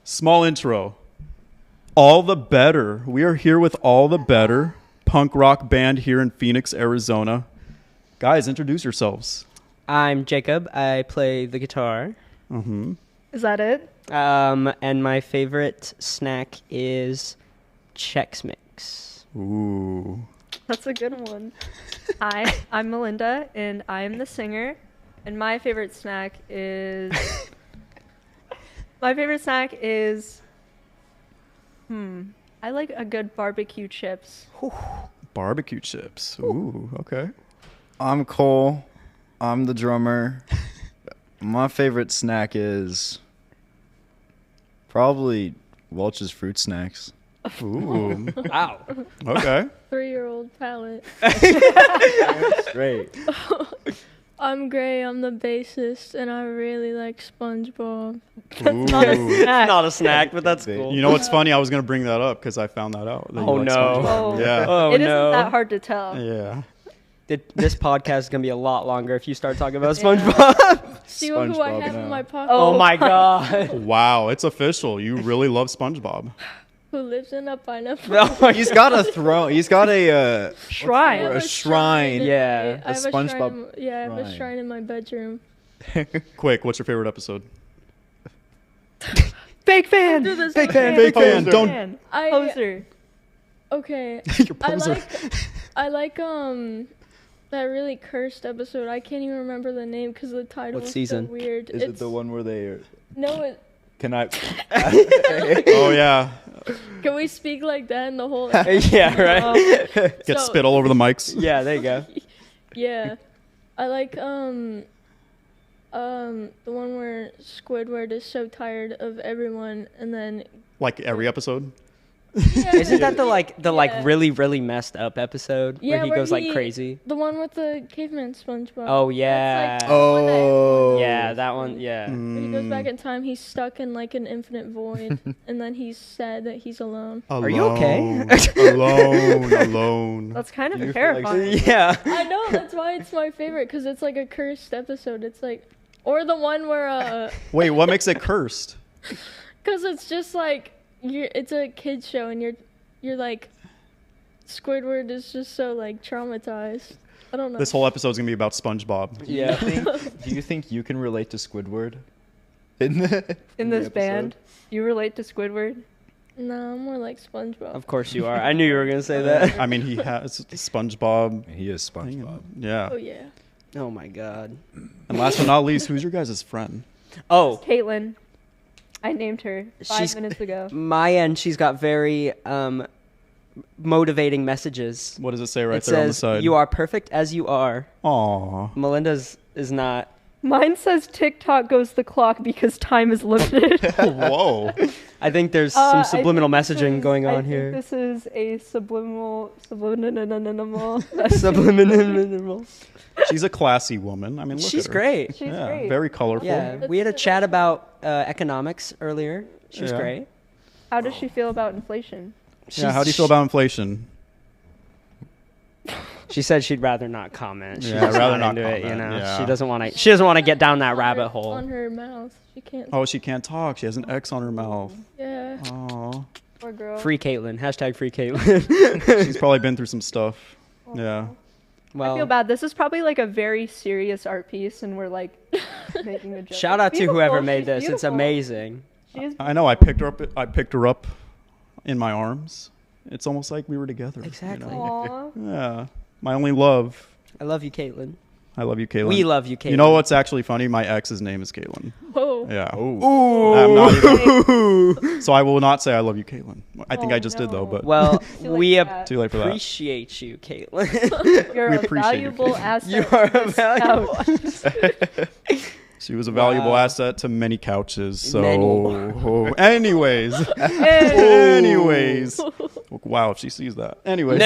Small intro. All the Better. We are here with All the Better, punk rock band here in Phoenix, Arizona. Guys, introduce yourselves. I'm Jacob. I play the guitar. Mm-hmm. Is that it? And my favorite snack is Chex Mix. Ooh. That's a good one. Hi, I'm Melinda, and I am the singer. And my favorite snack is... I like a good barbecue chips. Barbecue chips. Ooh, okay. I'm Cole. I'm the drummer. My favorite snack is probably Welch's Fruit Snacks. Ooh. Wow. Okay. 3-year-old palate. Great. I'm Gray. I'm the bassist, and I really like SpongeBob. Ooh. Not a snack, but that's Big. cool. You know what's funny? I was going to bring that up because I found that out. That you Oh, like no. SpongeBob. Oh. Yeah. Oh, It isn't no. that hard to tell. Yeah. This podcast is going to be a lot longer if you start talking about Yeah. SpongeBob. See who I SpongeBob have now. in my pocket? Oh, my God. Wow, it's official. You really love SpongeBob. Who lives in a pineapple? Oh, my He's got a throne. He's got a Shrine. I have a shrine. Yeah. I have A a shrine. SpongeBob I have a shrine. shrine in my bedroom. Quick, what's your favorite episode? Fake fan! Do this Fake again. fan! Fake fan, Fake don't- fan. I Poser. okay. Your I poser. like that really cursed episode. I can't even remember the name because the title What is season? so weird. Is it the one where they? No. Can I? Oh, yeah. Can we speak like that in the whole? Yeah, right? Get So- spit all over the mics. Yeah, there you go. Yeah, I like the one where Squidward is so tired of everyone, and then Like every episode? Isn't that the Yeah. really, really messed up episode Yeah, where he where goes like he- crazy? the one with the caveman SpongeBob? Oh, That's, yeah. like, the one that everyone- Yeah, that one, yeah. When he goes back Mm, in time, he's stuck in like an infinite void, and then he's sad that he's alone. Are you okay? Alone. That's kind of You feel like- terrifying. Yeah. I know, that's why it's my favorite, because it's like a cursed episode. It's like, or the one where Wait, what makes it cursed? because it's just like it's a kids show, and you're like, Squidward is just so like traumatized. I don't know. This whole episode's going to be about SpongeBob. Yeah. Do you think you can relate to Squidward? In the In the this band, you relate to Squidward? No, I'm more like SpongeBob. Of course you are. I knew you were going to say that. I mean, he has SpongeBob. He is thing. SpongeBob. Yeah. Oh yeah. Oh, my God. And last but not least, who's your guys' friend? Oh, Caitlin. I named her 5 She's- minutes ago. my end, she's got very motivating messages. What does it say right It there on the says, side? "You are perfect as you are." Aw. Melinda's is not. Mine says TikTok goes the clock because time is limited. Whoa. I think there's I some think subliminal this messaging is- going I on think here. This is a subliminal. Subliminal. She's a classy woman. I mean, look She's at her. great. She's Yeah, great. very colorful. Yeah, That's we had a the chat best about economics earlier. She was Yeah. great. How does she feel about inflation? Yeah, how do you feel about inflation? She said she'd rather not comment. She's Yeah, just rather not into it, you comment, know. yeah. She doesn't want to. She doesn't want to get down that On rabbit her- hole. on her mouth. She can't. Oh, she can't talk. She has an X on her mouth. Yeah. Oh, Poor girl. Free Caitlin. Hashtag free Caitlin. she's probably been through some stuff. Yeah. I feel Well, bad. This is probably like a very serious art piece, and we're like making a joke. shout out It's to whoever beautiful. made She's this. It's beautiful. amazing. She's I know. I picked her up in my arms. It's almost like we were together. you Exactly. know? Aw. Yeah. My only love. I love you, Caitlin. I love you, Caitlin. We love you, Caitlin. You know what's actually funny? My ex's name is Caitlin. Whoa. Yeah. Oh. I'm not even- so I will not say I love you, Caitlin. I think Oh, I just did though, no. but Well, Too late we for that. too late for that. appreciate you, Caitlin. You're We a appreciate you, valuable Caitlin. asset. You are to a this valuable couch. She was a valuable Wow. asset to many couches. So, Many. anyways, Hey. anyways, wow, if she sees that. Anyways,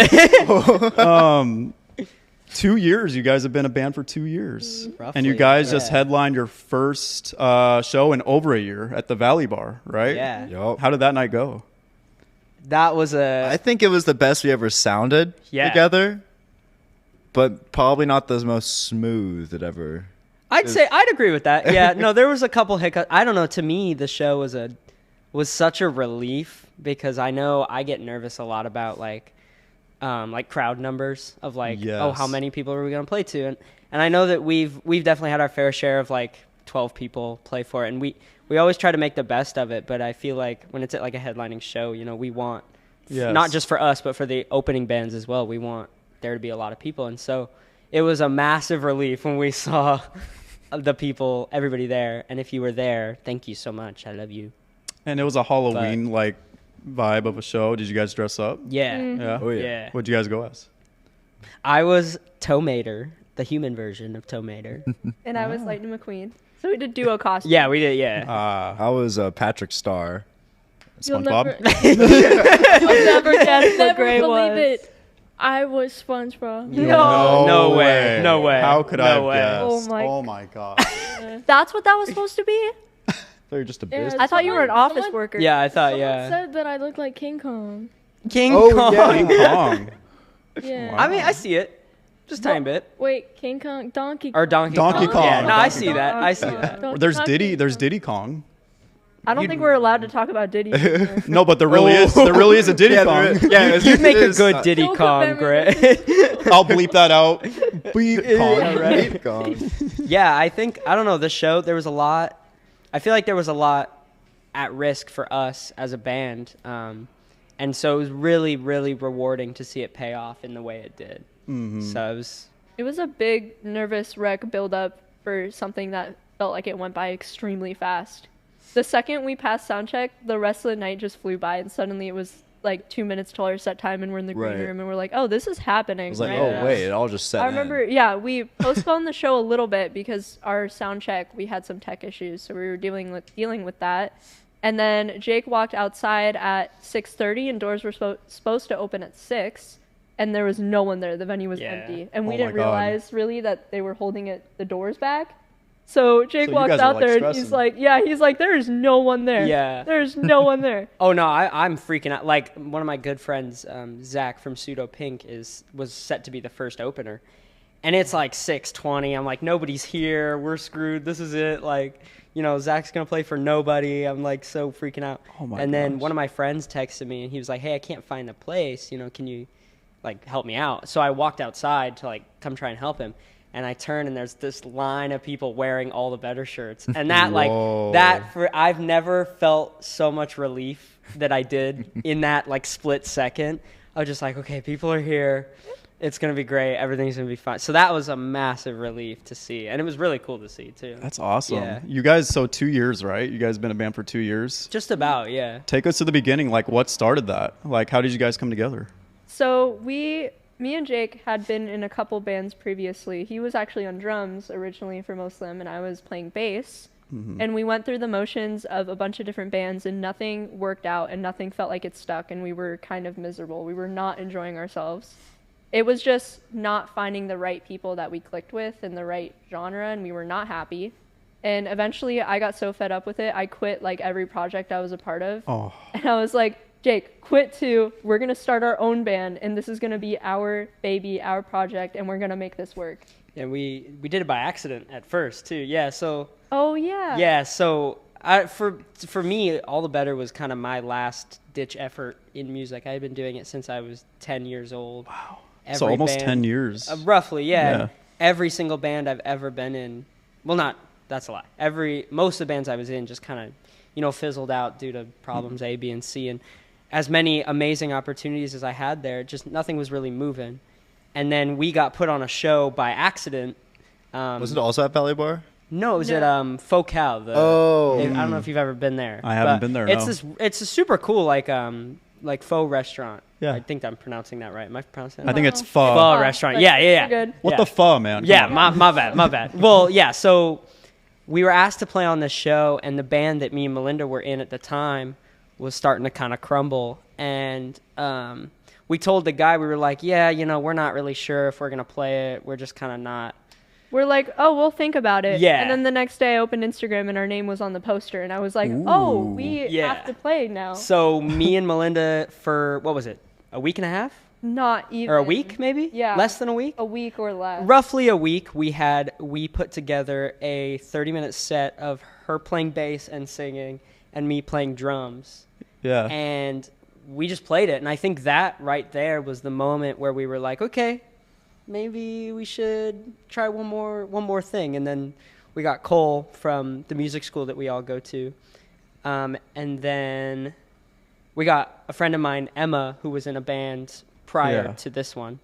2 years. You guys have been a band for 2 years, and you Roughly, guys just yeah. headlined your first show in over a year at the Valley Bar, right? Yeah. Yup. How did that night go? That was a. I think it was the best we ever sounded Yeah. together, but probably not the most smooth it ever. I'd agree with that. Yeah, no, there was a couple hiccups. I don't know. To me, the show was was such a relief because I know I get nervous a lot about like crowd numbers of like, oh, how Yes. many people are we going to play to? And I know that we've definitely had our fair share of like 12 people play for it. And we always try to make the best of it. But I feel like when it's at like a headlining show, you know, we want, Yes. not just for us, but for the opening bands as well, we want there to be a lot of people. And so it was a massive relief when we saw the people, everybody there. And if you were there, thank you so much. I love you. And it was a Halloween like vibe of a show. Did you guys dress up? Yeah. Yeah. Oh, yeah. Yeah. What'd you guys go as? I was Tomater, the human version of Tomater. And I was Lightning McQueen. So we did duo costumes. Yeah, we did, yeah. I was Patrick Star. You'll SpongeBob. You'll never guess what never Gray believe was. it. I was SpongeBob. No way. No way. How could I have No way. guessed? Oh my God. That's what that was supposed to be? They're just a Yeah, business. I thought you were an office someone- worker. Yeah, I thought, Someone yeah. said that I looked like King Kong. King Oh, Kong. yeah. King Kong. Yeah. Wow. I mean, I see it. Just a tiny bit. Wait, King Kong, Donkey Or Kong. Donkey Kong. Yeah, no, I Donkey see Kong. that. I see that. Donkey There's Kong. Diddy. There's Diddy Kong. I don't think we're allowed to talk about Diddy. anymore. No, but there really is. There really is a Diddy Kong. You'd make a good It is. Diddy Don't Kong, compare me Gray. I'll bleep that out. Bleep Kong. Right? Gone. Yeah, I think, I don't know, the show, there was a lot, I feel like there was a lot at risk for us as a band. And so it was really, really rewarding to see it pay off in the way it did. So it was, It was a big nervous wreck build up for something that felt like it went by extremely fast. The second we passed soundcheck, the rest of the night just flew by, and suddenly it was like 2 minutes till our set time, and we're in the green Right. room, and we're like, "Oh, this is happening!" I was like, right oh now. wait, it all just set. I remember, yeah, we postponed the show a little bit because our sound check, we had some tech issues, so we were dealing with that. And then Jake walked outside at 6:30, and doors were supposed to open at 6, and there was no one there. The venue was Yeah. empty, and we Oh my didn't God. realize really that they were holding the doors back. So Jake So you walks guys are, out like, there, and he's stressing. like, there is no one there. Yeah. There's no one there. oh no, I'm freaking out. Like, one of my good friends, Zach from Pseudo Pink, was set to be the first opener. And it's like 6:20. I'm like, nobody's here. We're screwed. This is it. Like, you know, Zach's going to play for nobody. I'm like so freaking out. Oh my and then gosh. one of my friends texted me and he was like, hey, I can't find the place. You know, can you like help me out? So I walked outside to like come try and help him. And I turn and there's this line of people wearing all the better shirts. And that Whoa. I've never felt so much relief that I did in that like split second. I was just like, okay, people are here. It's going to be great. Everything's going to be fine. So that was a massive relief to see. And it was really cool to see, too. That's awesome. Yeah. You guys, so 2 years, right? You guys been a band for 2 years. Just about, yeah. Take us to the beginning. Like, what started that? Like, how did you guys come together? So me and Jake had been in a couple bands previously. He was actually on drums originally for most of them, and I was playing bass. And we went through the motions of a bunch of different bands, and nothing worked out, and nothing felt like it stuck, and we were kind of miserable. We were not enjoying ourselves. It was just not finding the right people that we clicked with in the right genre, and we were not happy. And eventually I got so fed up with it, I quit like every project I was a part of. Oh, And I was like, Jake, quit too. We're going to start our own band, and this is going to be our baby, our project, and we're going to make this work. And we did it by accident at first, too. Yeah, so... Oh, yeah. Yeah, so for me, All the Better was kind of my last ditch effort in music. I had been doing it since I was 10 years old. wow. Every So almost band- 10 years. Roughly, yeah. Yeah. Every single band I've ever been in, well, that's a lie. Most of the bands I was in just kind of, fizzled out due to problems A, B, and C. And as many amazing opportunities as I had there, just nothing was really moving. And then we got put on a show by accident. Was it also at Ballet Bar? No, it was No. at Focal. Oh. I don't know if you've ever been there. I haven't but been there, It's no. it's a super cool like faux restaurant. Yeah. I think I'm pronouncing that right. Am I pronouncing that I right? think it's Pho pho. restaurant. But Yeah. you're good. What Yeah. the pho, man? Come Yeah, on. my bad. Well, yeah, so we were asked to play on this show, and the band that me and Melinda were in at the time was starting to kind of crumble. And we told the guy, we were like, yeah, we're not really sure if we're going to play it. We're just kind of not. We're like, oh, we'll think about it. Yeah. And then the next day I opened Instagram, and our name was on the poster, and I was like, oh, Ooh. we Yeah. have to play now. So me and Melinda for, what was it, a week and a half? Not even. Or a week, maybe? Yeah. Less than a week? A week or less. Roughly a week, we put together a 30-minute set of her playing bass and singing, and me playing drums. Yeah. And we just played it. And I think that right there was the moment where we were like, okay, maybe we should try one more thing. And then we got Cole from the music school that we all go to. And then we got a friend of mine, Emma, who was in a band prior to this one,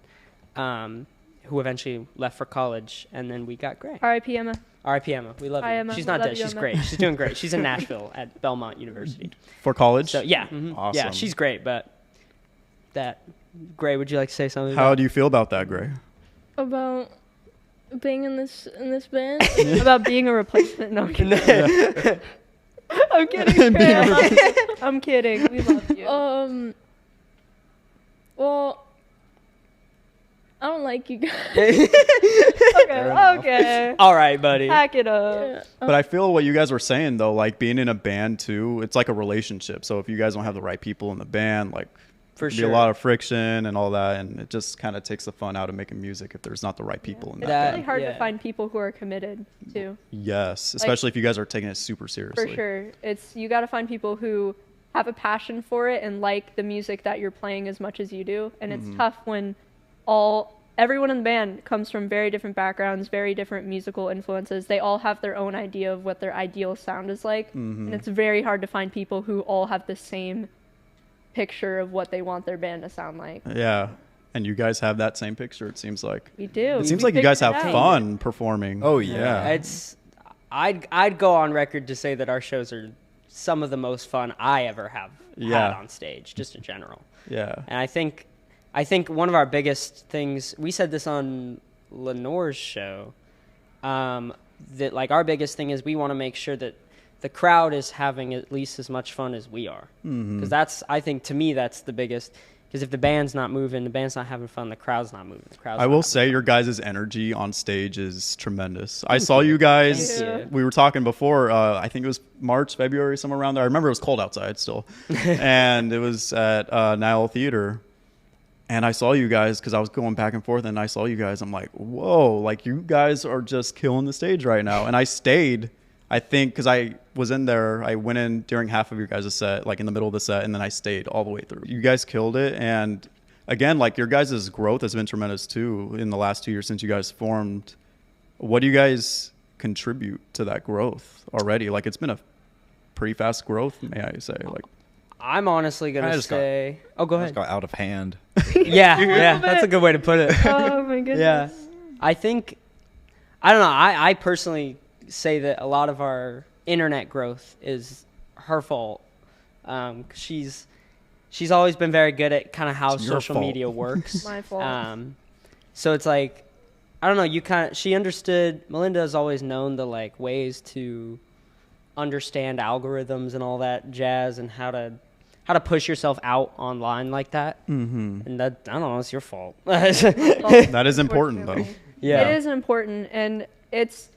who eventually left for college. And then we got Gray. R.I.P. Emma. R.I.P. Emma. We love Hi, you. Emma. She's We not love dead. you, She's Emma. great. She's doing great. She's in Nashville at Belmont University. For college? So, yeah. Mm-hmm. Awesome. Yeah, she's great. But Gray, would you like to say something? How do you feel about that, Gray? About being in this band. About being a replacement. No, I'm kidding. I'm kidding. Gray. I'm kidding. We love you. Well, I don't like you guys. Okay. All right, buddy. Pack it up. Yeah, But I feel what you guys were saying though, like being in a band too, it's like a relationship. So if you guys don't have the right people in the band, like For be sure. a lot of friction and all that, and it just kind of takes the fun out of making music if there's not the right people in It's that. That- really hard yeah. to find people who are committed too. Yes, especially if you guys are taking it super seriously. For sure. You got to find people who have a passion for it and like the music that you're playing as much as you do. And it's tough when everyone in the band comes from very different backgrounds, very different musical influences. They all have their own idea of what their ideal sound is like. And it's very hard to find people who all have the same picture of what they want their band to sound like. Yeah, and you guys have that same picture. It seems like. We do. It seems We like you guys figured have it out. fun performing. Oh, yeah. I'd go on record to say that our shows are some of the most fun I ever have had on stage, just in general. Yeah. And I think one of our biggest things, we said this on Lenore's show, that like our biggest thing is we want to make sure that the crowd is having at least as much fun as we are. Because I think to me that's the biggest, because if the band's not moving, the band's not having fun, the crowd's not moving. I will say your guys' energy on stage is tremendous. I saw you guys. Thank you. We were talking before. I think it was March, February, somewhere around there. I remember it was cold outside still, and it was at Nile Theater. And I saw you guys because I was going back and forth, and I saw you guys. I'm like, whoa! Like you guys are just killing the stage right now. And I stayed. I think because I was in there, I went in during half of your guys' set, like in the middle of the set, and then I stayed all the way through. You guys killed it, and again, like your guys' growth has been tremendous too in the last 2 years since you guys formed. What do you guys contribute to that growth already? Like it's been a pretty fast growth, may I say? Like I'm honestly I gonna just got- say. Oh, go It ahead. got out of hand. Yeah, that's a good way to put it. Oh my goodness. Yeah, I think, I don't know. I personally say that a lot of our internet growth is her fault. She's always been very good at kind of how It's your social fault. media works. My fault. So it's like, I don't know. She understood. Melinda has always known the like ways to understand algorithms and all that jazz and how to push yourself out online like that. And that, I don't know, it's your fault. that is important though. Yeah. It is important, and it's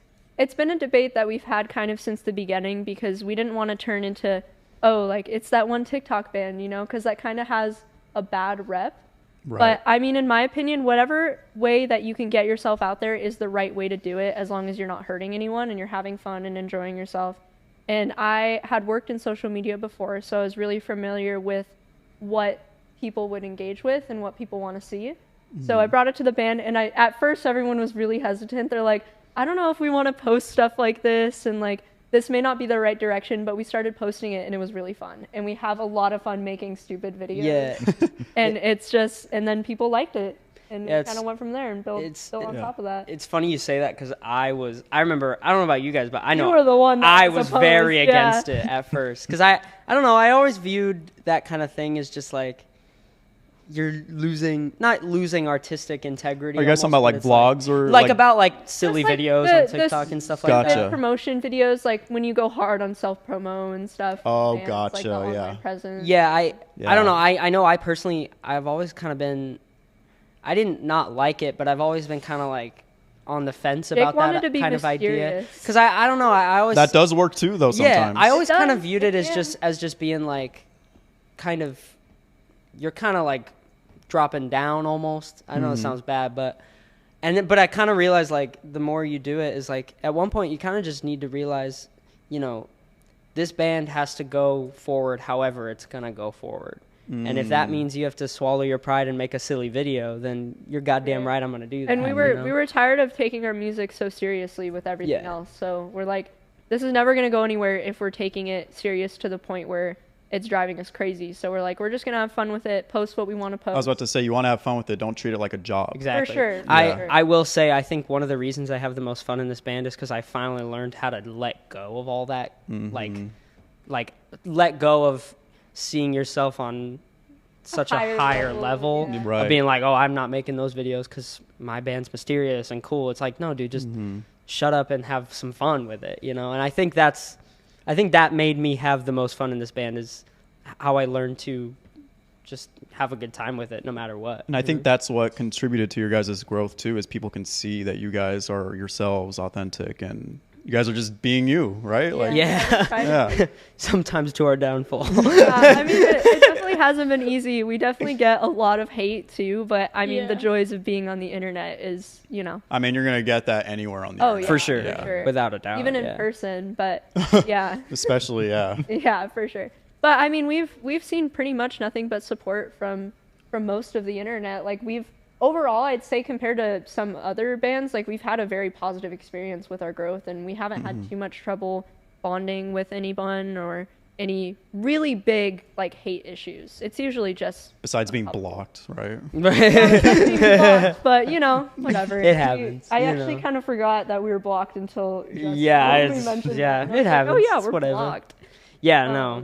been a debate that we've had kind of since the beginning because we didn't want to turn into, like it's that one TikTok band, because that kind of has a bad rep. Right. But I mean, in my opinion, whatever way that you can get yourself out there is the right way to do it, as long as you're not hurting anyone and you're having fun and enjoying yourself. And I had worked in social media before, so I was really familiar with what people would engage with and what people want to see. So I brought it to the band, and at first everyone was really hesitant. They're like, I don't know if we want to post stuff like this, and like this may not be the right direction, but we started posting it and it was really fun. And we have a lot of fun making stupid videos. Yeah. And it's just, and then people liked it. And Yeah, it kind of went from there and built on top of that. It's funny you say that because I remember, I don't know about you guys, but I know You were the one that I was was opposed, very yeah. against it at first. Because I don't know, I always viewed that kind of thing as just like, you're not losing artistic integrity. Are you guys talking almost, about like but it's vlogs or like about like silly Just like videos the- on TikTok and stuff like Gotcha. that? The promotion videos, like when you go hard on self-promo and stuff. Oh, bands, like the gotcha, online yeah. presence. Yeah, I Yeah. don't know. I know I personally, I've always kind of been, I didn't not like it, but I've always been kind of like on the fence Jake about wanted that to be kind of idea. mysterious. Because I don't know, I always that does work too though sometimes. yeah, I always It kind of does, viewed it it as can. just being like, kind of, you're kind of like dropping down almost. I know it sounds bad, but but I kind of realized like the more you do it is like at one point you kind of just need to realize, this band has to go forward however it's going to go forward. And if that means you have to swallow your pride and make a silly video, then you're goddamn right I'm going to do that. And we were tired of taking our music so seriously with everything else. So we're like, this is never going to go anywhere if we're taking it serious to the point where it's driving us crazy. So we're like, we're just going to have fun with it, post what we want to post. I was about to say, you want to have fun with it. Don't treat it like a job. Exactly. For sure. I will say, I think one of the reasons I have the most fun in this band is because I finally learned how to let go of all that. Like let go of seeing yourself on such a higher level yeah. Right. of being like, oh, I'm not making those videos because my band's mysterious and cool. It's like, no, dude, just shut up and have some fun with it, you know? And I think that made me have the most fun in this band is how I learned to just have a good time with it no matter what. And I think that's what contributed to your guys' growth too, is people can see that you guys are yourselves, authentic, and you guys are just being you, right? Like, Yeah. Sometimes to our downfall. Yeah, I mean, it definitely hasn't been easy. We definitely get a lot of hate too, but I mean, the joys of being on the internet is, you know. I mean, you're gonna get that anywhere on the Oh, internet. yeah, For sure. Yeah. sure. Without a doubt. Even in yeah. person, but yeah. Especially, yeah. Yeah, for sure. But I mean, we've seen pretty much nothing but support from most of the internet. Like overall, I'd say compared to some other bands, like we've had a very positive experience with our growth, and we haven't had too much trouble bonding with anyone or any really big like hate issues. It's usually just Besides being blocked, right? but you know, whatever. It happens, I you actually know. kind of forgot that we were blocked until just Yeah, when it's- we mentioned yeah, that. And I it was like, happens. Oh yeah, It's we're whatever. blocked. Yeah, no.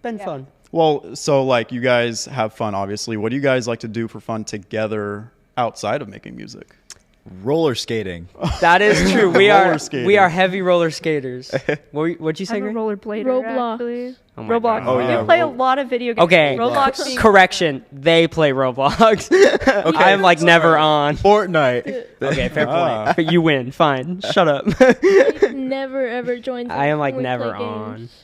Been yeah. fun. Well, so like you guys have fun, obviously. What do you guys like to do for fun together outside of making music? Roller skating. That is true. Roller skating. We are heavy roller skaters. What'd you say, I'm a Gray? rollerblader. Roblox. Actually. Oh my Roblox. God. Oh, yeah, We play a lot of video games. Okay. Roblox being Correction. They play Roblox. I'm like never on. Fortnite. Okay, fair Ah. point. But you win. Fine. Shut up. Never ever join. I am like when we never play on. games.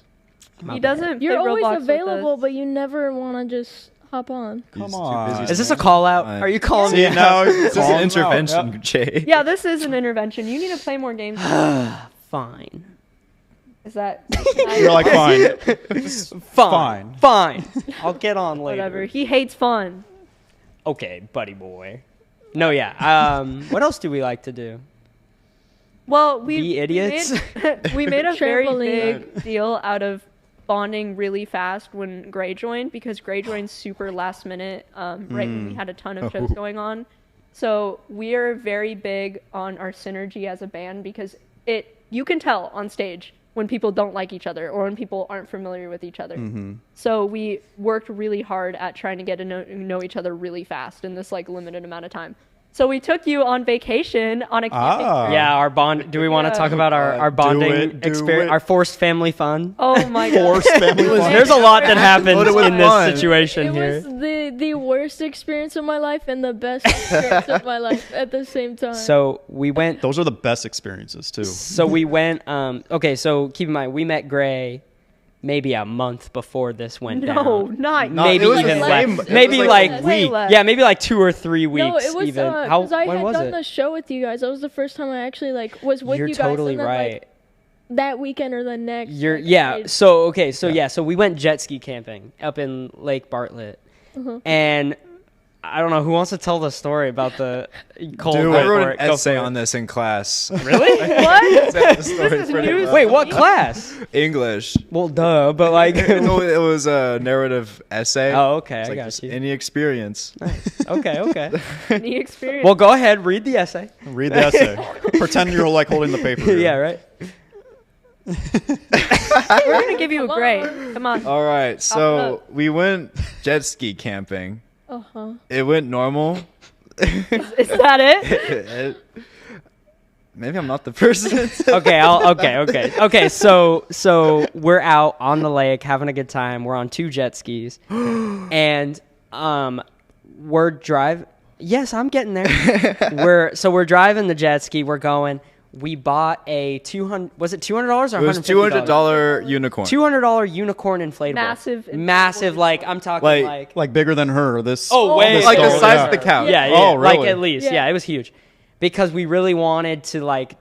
My He bad. doesn't. You're play always Roblox with available, us. but you never want to just hop on. Come He's too on. busy Is this a call out? Are you calling See, me now out? This is Call an him out, intervention, yep. Jay. Yeah, this is an intervention. You need to play more games. Fine. Is that You're like, fine. Fine. Fine. I'll get on later. whatever? He hates fun. Okay, buddy boy. No, yeah. What else do we like to do? Well, Be idiots? We made a very Trampoline. big deal out of bonding really fast when Gray joined, because Gray joined super last minute, right when we had a ton of shows going on. So we are very big on our synergy as a band, because you can tell on stage when people don't like each other or when people aren't familiar with each other. So we worked really hard at trying to get to know each other really fast in this like limited amount of time. So we took you on vacation on a camping Ah. trip. Yeah, our bond. Do we want to Yeah. talk about our Do bonding it. experience, our forced family fun? Oh my god. Forced family fun. There's a lot that happens Loaded with in this fun. situation It here. was the worst experience of my life and the best experience of my life at the same time. So we went. Those are the best experiences too. So we went. Okay, so keep in mind we met Gray maybe a month before this went No, down. not Maybe it was even the less. same- it Maybe was like, like way week. less. Yeah, maybe like 2 or 3 weeks. no, it was even. How? because I When had was done it? the show with you guys. That was the first time I actually was with You're you guys. totally and then, right. Like, that weekend or the next. You're like, yeah. I- So okay. So yeah. So we went jet ski camping up in Lake Bartlett, and I don't know who wants to tell the story about the cold. Do Go it. I wrote for an it, go essay for it. on this in class. Really? what? The story is pretty news. well. Wait, what class? English. Well, duh. But like, No, it was a narrative essay. oh, okay. It's I like got just you. any experience. Okay. Any experience? Well, go ahead. Read the essay. Read the essay. Pretend you're like holding the paper. here. Yeah. Right. We're gonna give you a grade. Come on. All right, so up. we went jet ski camping. Uh-huh. It went normal. Is that it? Maybe I'm not the person. Okay. So we're out on the lake having a good time. We're on 2 jet skis, and we're driving. Yes, I'm getting there. we're driving the jet ski. We're going. We bought a $200. Was it $200 or It was $150? $200 unicorn. $200 unicorn inflatable. Massive Like I'm talking Like- Like bigger than her. This. Oh, way this like the girl, size yeah. of the couch. Yeah, Oh, like really? at least. Yeah. Yeah, it was huge. Because we really wanted to like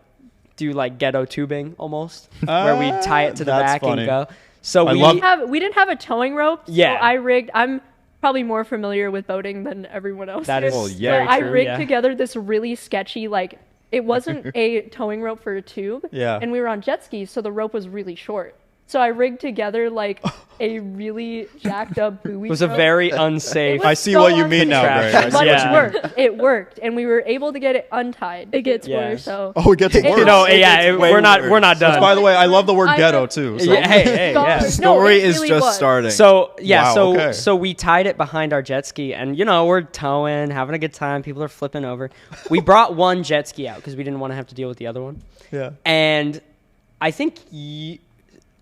do like ghetto tubing almost, where we tie it to the That's back funny. and go. So I we love- We didn't have a towing rope. Yeah. So I rigged. I'm probably more familiar with boating than everyone else. That is Well, yeah. But I true, rigged yeah. together this really sketchy, like, it wasn't a towing rope for a tube. Yeah. And we were on jet skis, so the rope was really short. So I rigged together like a really jacked up buoy. It was a rope. very unsafe. was I see so what you mean now, unsafe. Greg. I see But what Yeah. it you mean. worked. It worked, and we were able to get it untied. It gets Yeah. worse. So Oh, it gets worse. You know, yeah, gets way we're not worse. done. By the way, I love the word I ghetto have- too. So. Yeah, hey, God, yeah. no, Story it is really just was. starting. So yeah, Wow, so okay. so we tied it behind our jet ski, and you know we're towing, having a good time. People are flipping over. We brought one jet ski out because we didn't want to have to deal with the other one. Yeah. And I think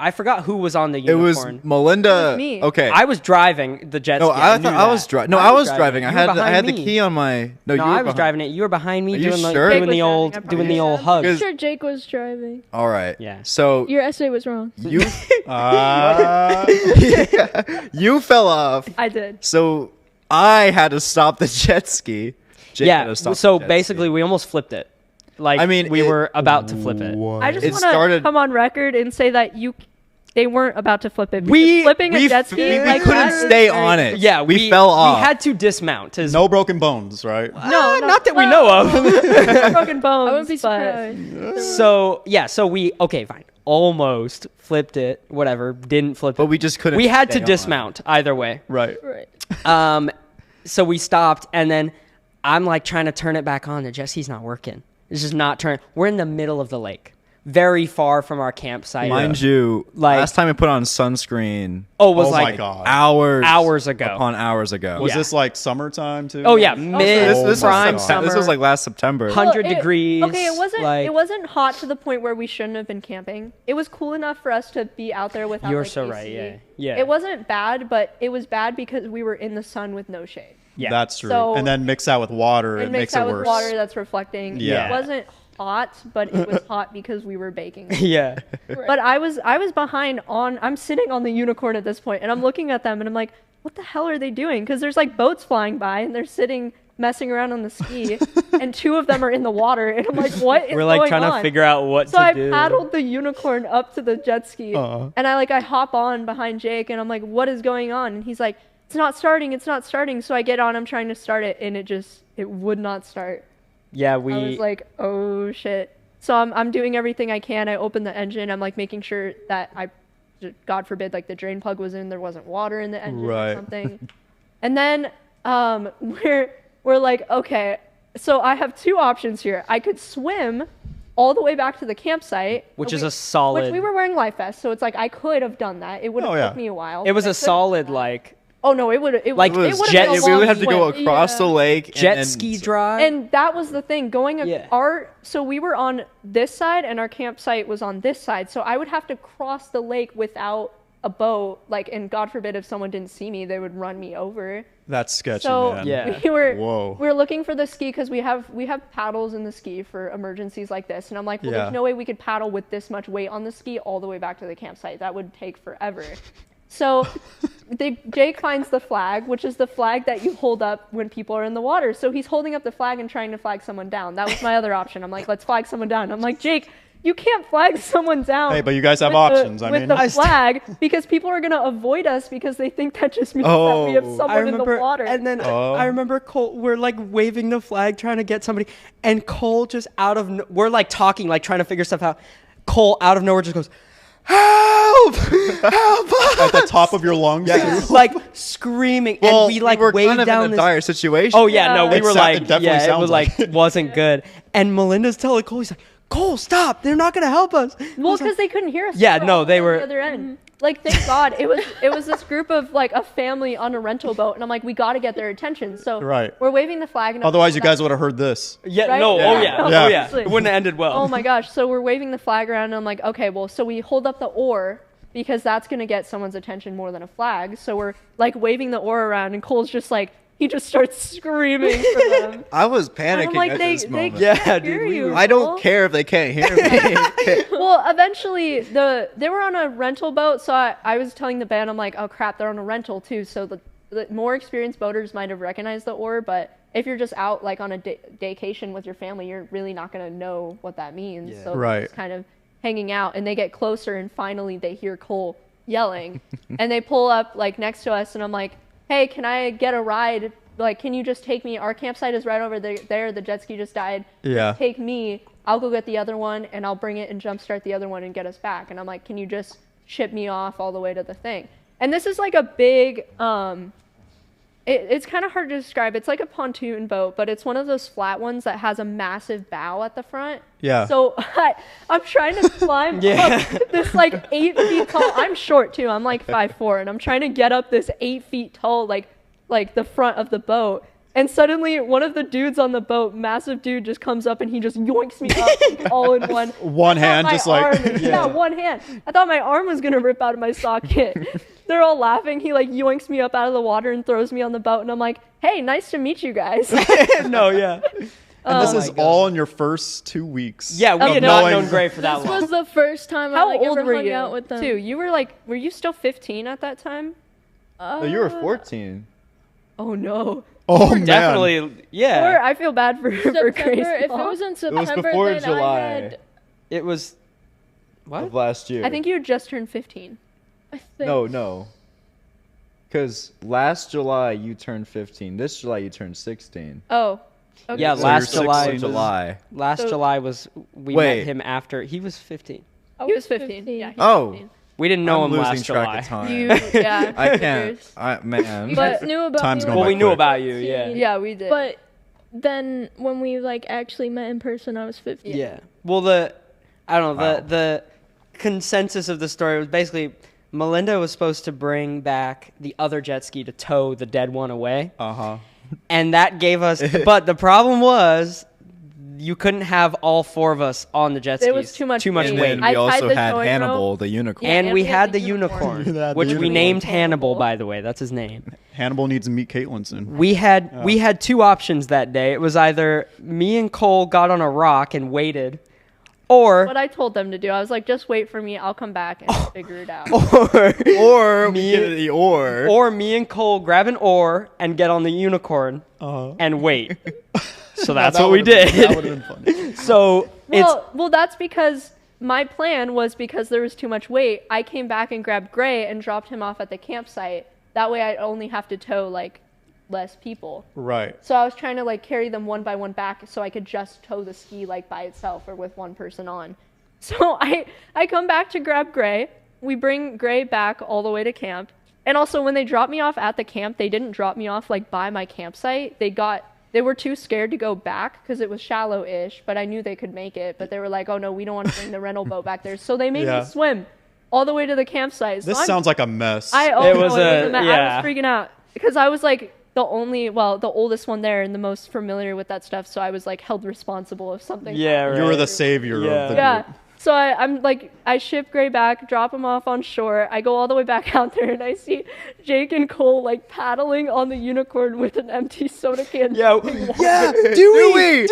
I forgot who was on the It was unicorn. Melinda. It was me. Okay. I was driving the jet no, ski. I knew thought I was that. driving. No, I was driving. You I were had I behind had the me. key on my. No, No, you were I was behind. driving it. You were behind me Are you doing the sure? Jake doing was the driving, old I'm doing pretty the old sure. hug. I'm sure Jake was driving. All right. Yeah. So Your essay was wrong. you Uh, you fell off. I did. So I had to stop the jet ski. Jake had Yeah. to stop So the jet basically, ski. we almost flipped it. Like I mean, we it- were about to flip it. I just It want to started- come on record and say that they weren't about to flip it. because We- flipping a jet ski we like couldn't that is stay very- on it. Yeah, we fell off. We had to dismount. no broken bones, right? No, not that we know of. broken bones. I wouldn't be but- surprised. So yeah, so we fine, almost flipped it, whatever, didn't flip But it. we just couldn't. We had to stay on. dismount either way. Right. Right. So we stopped, and then I'm like trying to turn it back on. The jet ski's not working. It's just not turning. We're in the middle of the lake, very far from our campsite. Mind you, Like- last time I put on sunscreen, Oh, it was Oh my like God. hours ago. upon hours ago. Was Yeah. this like summertime too? Oh yeah, this- mid this prime was summer. This was like last September. 100 Well, degrees. Okay, it wasn't. like- It wasn't hot to the point where we shouldn't have been camping. It was cool enough for us to be out there without. You're like, so AC. right. Yeah, yeah. It wasn't bad, but it was bad because we were in the sun with no shade. Yeah. That's true. So- and then mix that with water, it And makes mixed it out worse. with water that's reflecting. Yeah. It wasn't hot, but it was hot because we were baking. yeah. But I was behind on. I'm sitting on the unicorn at this point, and I'm looking at them, and I'm like, what the hell are they doing? Because there's like boats flying by, and they're sitting messing around on the ski, and two of them are in the water, and I'm like, what is We're like going trying on? to figure out what So to I do. paddled the unicorn up to the jet ski, Uh-huh. and I hop on behind Jake, and I'm like, what is going on? And he's like, it's not starting. So I get on. I'm trying to start it, and it would not start. Yeah, I was like, oh shit. So I'm doing everything I can. I open the engine. I'm like making sure that God forbid, like the drain plug was in, there wasn't water in the engine Right. or something. And then we're like, okay, so I have two options here. I could swim all the way back to the campsite, which is Okay, a solid. which we were wearing life vests, so it's like I could have done that. It would have Oh, yeah. took me a while. it was but I a could have solid done that. like Oh no, it would have. Like, it would have jet- been a we long would have to go swim. across Yeah. the lake. jet and ski drive. And that was the thing. Yeah. So we were on this side and our campsite was on this side. So I would have to cross the lake without a boat. Like, and God forbid if someone didn't see me, they would run me over. That's sketchy, So man. Yeah. we were looking for the ski because we have paddles in the ski for emergencies like this. And I'm like, well, Yeah. there's no way we could paddle with this much weight on the ski all the way back to the campsite. That would take forever. So Jake finds the flag, which is the flag that you hold up when people are in the water. So he's holding up the flag and trying to flag someone down. That was my other option. I'm like, let's flag someone down. I'm like, Jake, you can't flag someone down. Hey, but you guys have with options. with the flag because people are gonna avoid us because they think that just means that we have Oh. someone in the water. and then Oh. I remember Cole. We're like waving the flag, trying to get somebody, and Cole just we're like talking, like trying to figure stuff out. Cole out of nowhere just goes, "Help! Help!" At the top of your lungs. Yeah. too? like screaming, Well, and we like were waved kind of down in a this. dire situation. Oh yeah, no, we It were sou- like, it definitely yeah, it sounds was like like wasn't good. And Melinda's telling Cole, he's like, "Cole, stop! They're not gonna help us." Well, because they couldn't hear us. Yeah, They were no, all they on were- the other end. Like, thank God, it was this group of like a family on a rental boat, and I'm like, we got to get their attention. So Right. we're waving the flag. And I'm Otherwise, you like, guys would have heard this. Yeah, Right? no, Yeah. oh yeah, Yeah. oh yeah, Obviously. it wouldn't have ended well. Oh my gosh! So we're waving the flag around, and I'm like, okay, well, so we hold up the oar because that's gonna get someone's attention more than a flag. So we're like waving the oar around, and Cole's just like, he just starts screaming for them. I was And panicking I'm like, at they this they moment. can't Yeah, hear dude, we you. were- I don't Cole. care if they can't hear me. Well, eventually they were on a rental boat, so I was telling the band, I'm like, oh crap, they're on a rental too. So the more experienced boaters might have recognized the oar, but if you're just out like on a daycation with your family, you're really not going to know what that means. Yeah. So Right. they're just kind of hanging out, and they get closer, and finally they hear Cole yelling, and they pull up like next to us, and I'm like, hey, can I get a ride? Like, can you just take me? Our campsite is right over there. The jet ski just died. Yeah. Take me. I'll go get the other one, and I'll bring it and jumpstart the other one and get us back. And I'm like, can you just ship me off all the way to the thing? And this is like a big, it's kind of hard to describe. It's like a pontoon boat, but it's one of those flat ones that has a massive bow at the front. Yeah. So I'm trying to climb up this like 8 feet tall. I'm short too. I'm like 5'4", and I'm trying to get up this 8 feet tall, like the front of the boat. And suddenly, one of the dudes on the boat, massive dude, just comes up and he just yoinks me up like, all in one. One I thought hand, my just like- arm- yeah, one hand. I thought my arm was gonna rip out of my socket. They're all laughing. He like yoinks me up out of the water and throws me on the boat, and I'm like, "Hey, nice to meet you guys." No, yeah. And this Oh is my God. all in your first 2 weeks. Yeah, we of had not knowing- known Gray for that This long. was the first time How I like old ever were hung you? out with them. Too. You were you still 15 at that time? No, you were 14. Oh no. Oh man. Definitely, yeah. Or I feel bad for September. Grace. If it was in September, before then July. I had. It was. What? Of last year. I think you had just turned 15. I think. No. Because last July you turned 15. This July you turned 16. Oh. Okay. Yeah, So last you're July. 16. July. Last So- July was we Wait. met him after he was 15. I He was 15. Yeah. he was Oh. 15. We didn't know I'm him losing last track July. of time. You, yeah. I can't. Grace. Man. You guys knew about Time's me going Well, by we knew quick. about you, yeah. Yeah, we did. But then when we like actually met in person, I was 15. Yeah. Well, I don't know, Wow. the consensus of the story was basically Melinda was supposed to bring back the other jet ski to tow the dead one away. Uh-huh. And that gave us, but the problem was you couldn't have all four of us on the jet skis. There was too much And weight. weight. then I we tied also the had towing Hannibal, rope. the unicorn. Yeah, And we had the You unicorn, had the which we unicorn. named Hannibal, Hannibal. by the way. That's his name. Hannibal needs to meet Caitlin soon. We had two options that day. It was either me and Cole got on a rock and waited, or What I told them to do. I was like, just wait for me. I'll come back and figure it out. Or Me- we get the or. or me and Cole grab an oar and get on the unicorn Uh-huh. and wait. So that's That what we would've been- did. That would have been funny. So it's Well, that's because my plan was because there was too much weight. I came back and grabbed Gray and dropped him off at the campsite. That way, I'd only have to tow like less people. Right. So I was trying to like carry them one by one back so I could just tow the ski like by itself or with one person on. So I come back to grab Gray. We bring Gray back all the way to camp. And also when they dropped me off at the camp, they didn't drop me off like by my campsite. They were too scared to go back because it was shallow-ish, but I knew they could make it. But they were like, oh no, we don't want to bring the rental boat back there. So they made Yeah. me swim all the way to the campsite. This so sounds like a mess. I It was was a- I yeah. was freaking out because I was like the oldest one there and the most familiar with that stuff. So I was like held responsible if something. Yeah, happened. You were right. the savior Yeah. of the Yeah. group. So I'm like, I ship Gray back, drop him off on shore. I go all the way back out there and I see Jake and Cole like paddling on the unicorn with an empty soda can. yeah, Do we?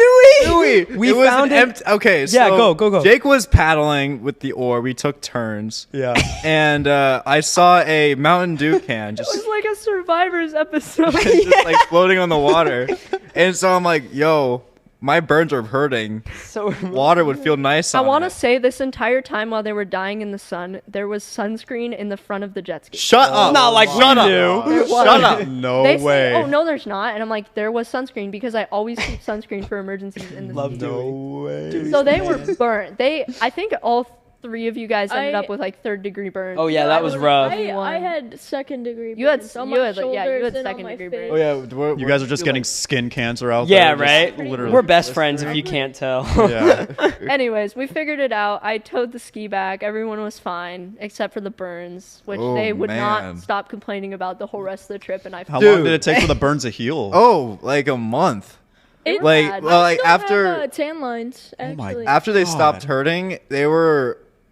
We It was found an it. empty. Okay, so Yeah, go. Jake was paddling with the oar. We took turns. Yeah. And I saw a Mountain Dew can It just was like a Survivor's episode. just like floating on the water. And so I'm like, yo, my burns are hurting. So Water would feel nice I on want to it. say this entire time while they were dying in the sun, there was sunscreen in the front of the jet ski. Shut up. Not like we Shut up. knew. Shut up. No They way. say, oh no, there's not, and I'm like, there was sunscreen because I always keep sunscreen for emergencies in the Love ski. No way. So they were burnt. I think all three of you guys ended I- up with like third-degree burns. Oh yeah, that was rough. I had second degree. You had- burns on you my had, yeah, you shoulders had and on second my degree face. burns. Oh yeah, You guys are just getting skin cancer out Yeah, there. just right. Literally. We're best friends if you can't tell. Yeah. Anyways, we figured it out. I towed the ski back. Everyone was fine except for the burns, which Oh, they would man. not stop complaining about the whole rest of the trip. And I How Dude. long did it take for the burns to heal? Oh, like a month. It- Like, bad. well, I like still after have, tan lines. Oh my Actually. after they God. stopped hurting,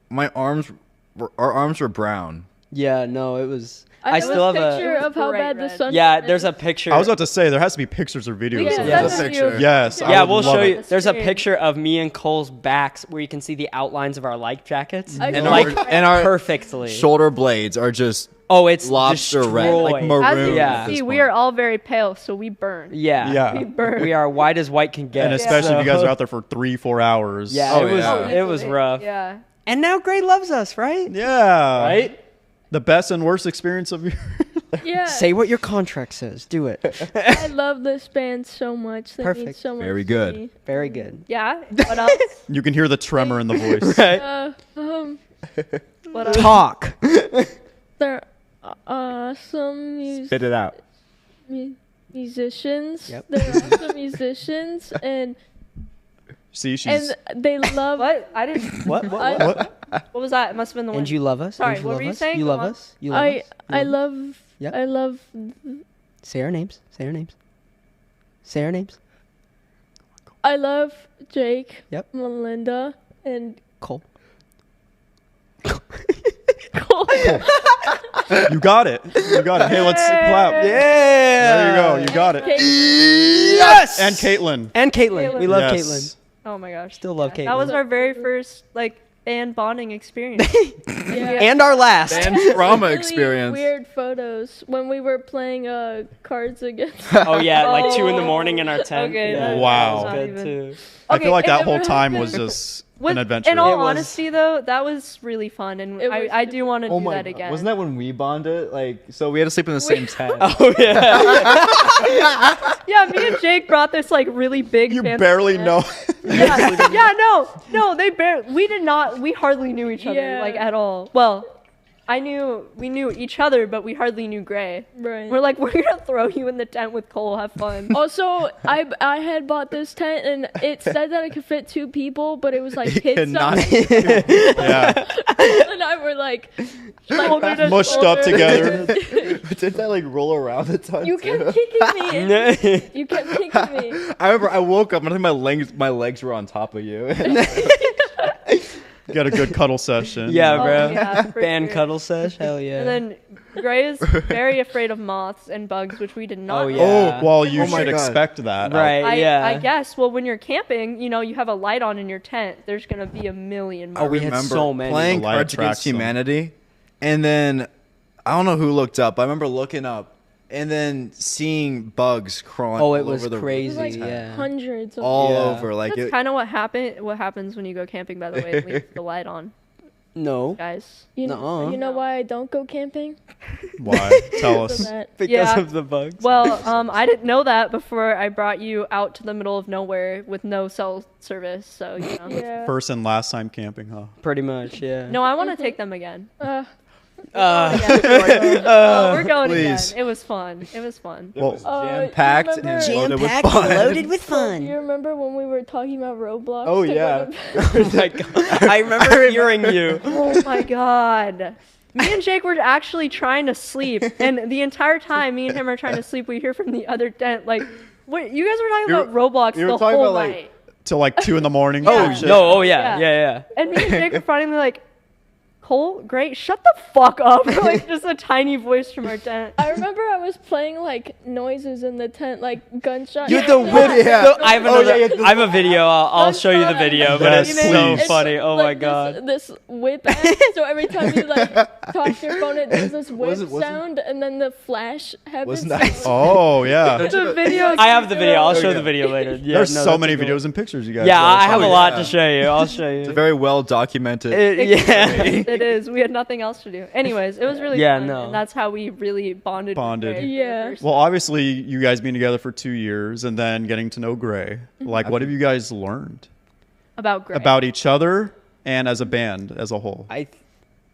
our arms were brown. Yeah, no, it was. I I have still a have picture It was of how bright bad the red. sun. Yeah, there's a picture. I was about to say there has to be pictures or videos. Yeah, of Yeah, this. the send picture. you. Yes. I Yeah, would we'll love show it. you. There's a Screen. picture of me and Cole's backs where you can see the outlines of our life jackets. I And saw like it. And our perfectly. shoulder blades are just Oh, it's lobster red, like destroyed. As you maroon. Yeah. can at see, this we point. are all very pale, so we burn. Yeah. Yeah. We burn. We are white as white can get. And especially if you guys so- are out there for 3-4 hours. Yeah, Oh, it was yeah. it was rough. Yeah. And now Gray loves us, right? Yeah. Right? The best and worst experience of your Yeah. Say what your contract says. Do it. I love this band so much. They mean Perfect. so much Very to good. me. Very good. Yeah. What else? You can hear the tremor in the voice. Right. What else? Talk. They're awesome Spit it out. musicians. Yep. They're awesome musicians, and See, she's they love. What? I didn't. What? I, what? What was that? It must have been the one. And you love us? Sorry, And what love were you us? saying? You Go love on. us? You love us? I You love us? love. Yep. I love. Say our names. Say our names. Say our names. I love Jake. Yep. Melinda and Cole. Cole. You got it. You got it. Hey, let's clap. Yeah. There you go. You got it. Yes. And Caitlin. And Caitlin. We love Yes. Caitlin. Oh my gosh. Still love That was Caitlin. our very first like band bonding experience. Yeah. And our last. And trauma Really experience. Weird photos when we were playing cards against. Oh yeah, like 2 in the morning in our tent. Okay, Yeah, that- Wow. that was Not good even- too. I feel like Okay, that and whole then- time was just an adventure. In all It was- honesty, though, that was really fun, and It was I do want to Oh do my that God. again. Wasn't that when we bonded? Like, so we had to sleep in the same tent. Oh yeah. Yeah, me and Jake brought this like really big. You fancy barely tent. know. Yeah, no, we did not. We hardly knew each other Yeah. like at all. Well, we knew each other, but we hardly knew Gray. Right. We're like, we're gonna throw you in the tent with Cole. Have fun. Also, I had bought this tent and it said that it could fit 2 people, but it was like kid Cannot- size. Yeah. And I were like Shoulder to Mushed up shoulder. together. Didn't that like roll around the tent? you too? kept kicking me. And you kept kicking me. I remember I woke up and I think my legs were on top of you. You got a good cuddle session. Yeah, Oh, bro. yeah, for Band sure. cuddle sesh. Hell yeah. And then Gray is very afraid of moths and bugs, which we did not. Oh, know. yeah. Oh, well, you Oh my should God. expect that. Right. yeah. I guess. Well, when you're camping, you know, you have a light on in your tent. There's gonna be a million. Oh, we bugs. had remember so many. playing The light Cards attracts Against them. Humanity, and then I don't know who looked up. I remember looking up and then seeing bugs crawling. Oh, it all was over the crazy. It was like Yeah. hundreds of all Yeah. over. Like That's it, kind of what happens when you go camping. By the way, leave the light on, No. guys. You, Nuh-uh. you know why I don't go camping? Why? Tell So us. that Because Yeah. of the bugs. Well, I didn't know that before I brought you out to the middle of nowhere with no cell service. So you know. yeah. First and last time camping, huh? Pretty much. Yeah. No, I want to take them again. Uh, We're going please. again. It was fun. It was fun. Well, jam packed you and remember- loaded with fun. with Do you remember when we were talking about Roblox? Oh, to go yeah. to- Oh my God. I remember hearing you. Oh my god. Me and Jake were actually trying to sleep, and the entire time me and him are trying to sleep, we hear from the other tent like, "What? You guys were talking You about Roblox you were the talking whole about, like- night." till like 2 in the morning. Yeah. shit. No. Oh yeah. Yeah. Yeah. And me and Jake were finally like, "Cole, great, shut the fuck up!" Like just a tiny voice from our tent. I remember I was playing like noises in the tent, like gunshots. You had the whip. Yeah. No, I have Oh, another. yeah, yeah, I have a video. I'll show you the Gunshot video, and but Yes, it's so please. funny. Oh like my God. This whip app. So every time you like talk to your phone, it does this whip Wasn't- sound, and then the flash happens. Wasn't that- Oh, yeah. The video. I have the video. I'll show Okay. the video later. Yeah, There's no, so that's many a cool- videos and pictures you guys. Yeah, let us I have a know. lot yeah. to show you. I'll show It's you. very well documented. Yeah. It is. We had nothing else to do. Anyways, it was really Yeah, fun, no. and that's how we really bonded. with Bonded. Gray for the Yeah. first Well, obviously, you guys being together for 2 years and then getting to know Gray. Like, what have you guys learned about Gray. about each other and as a band as a whole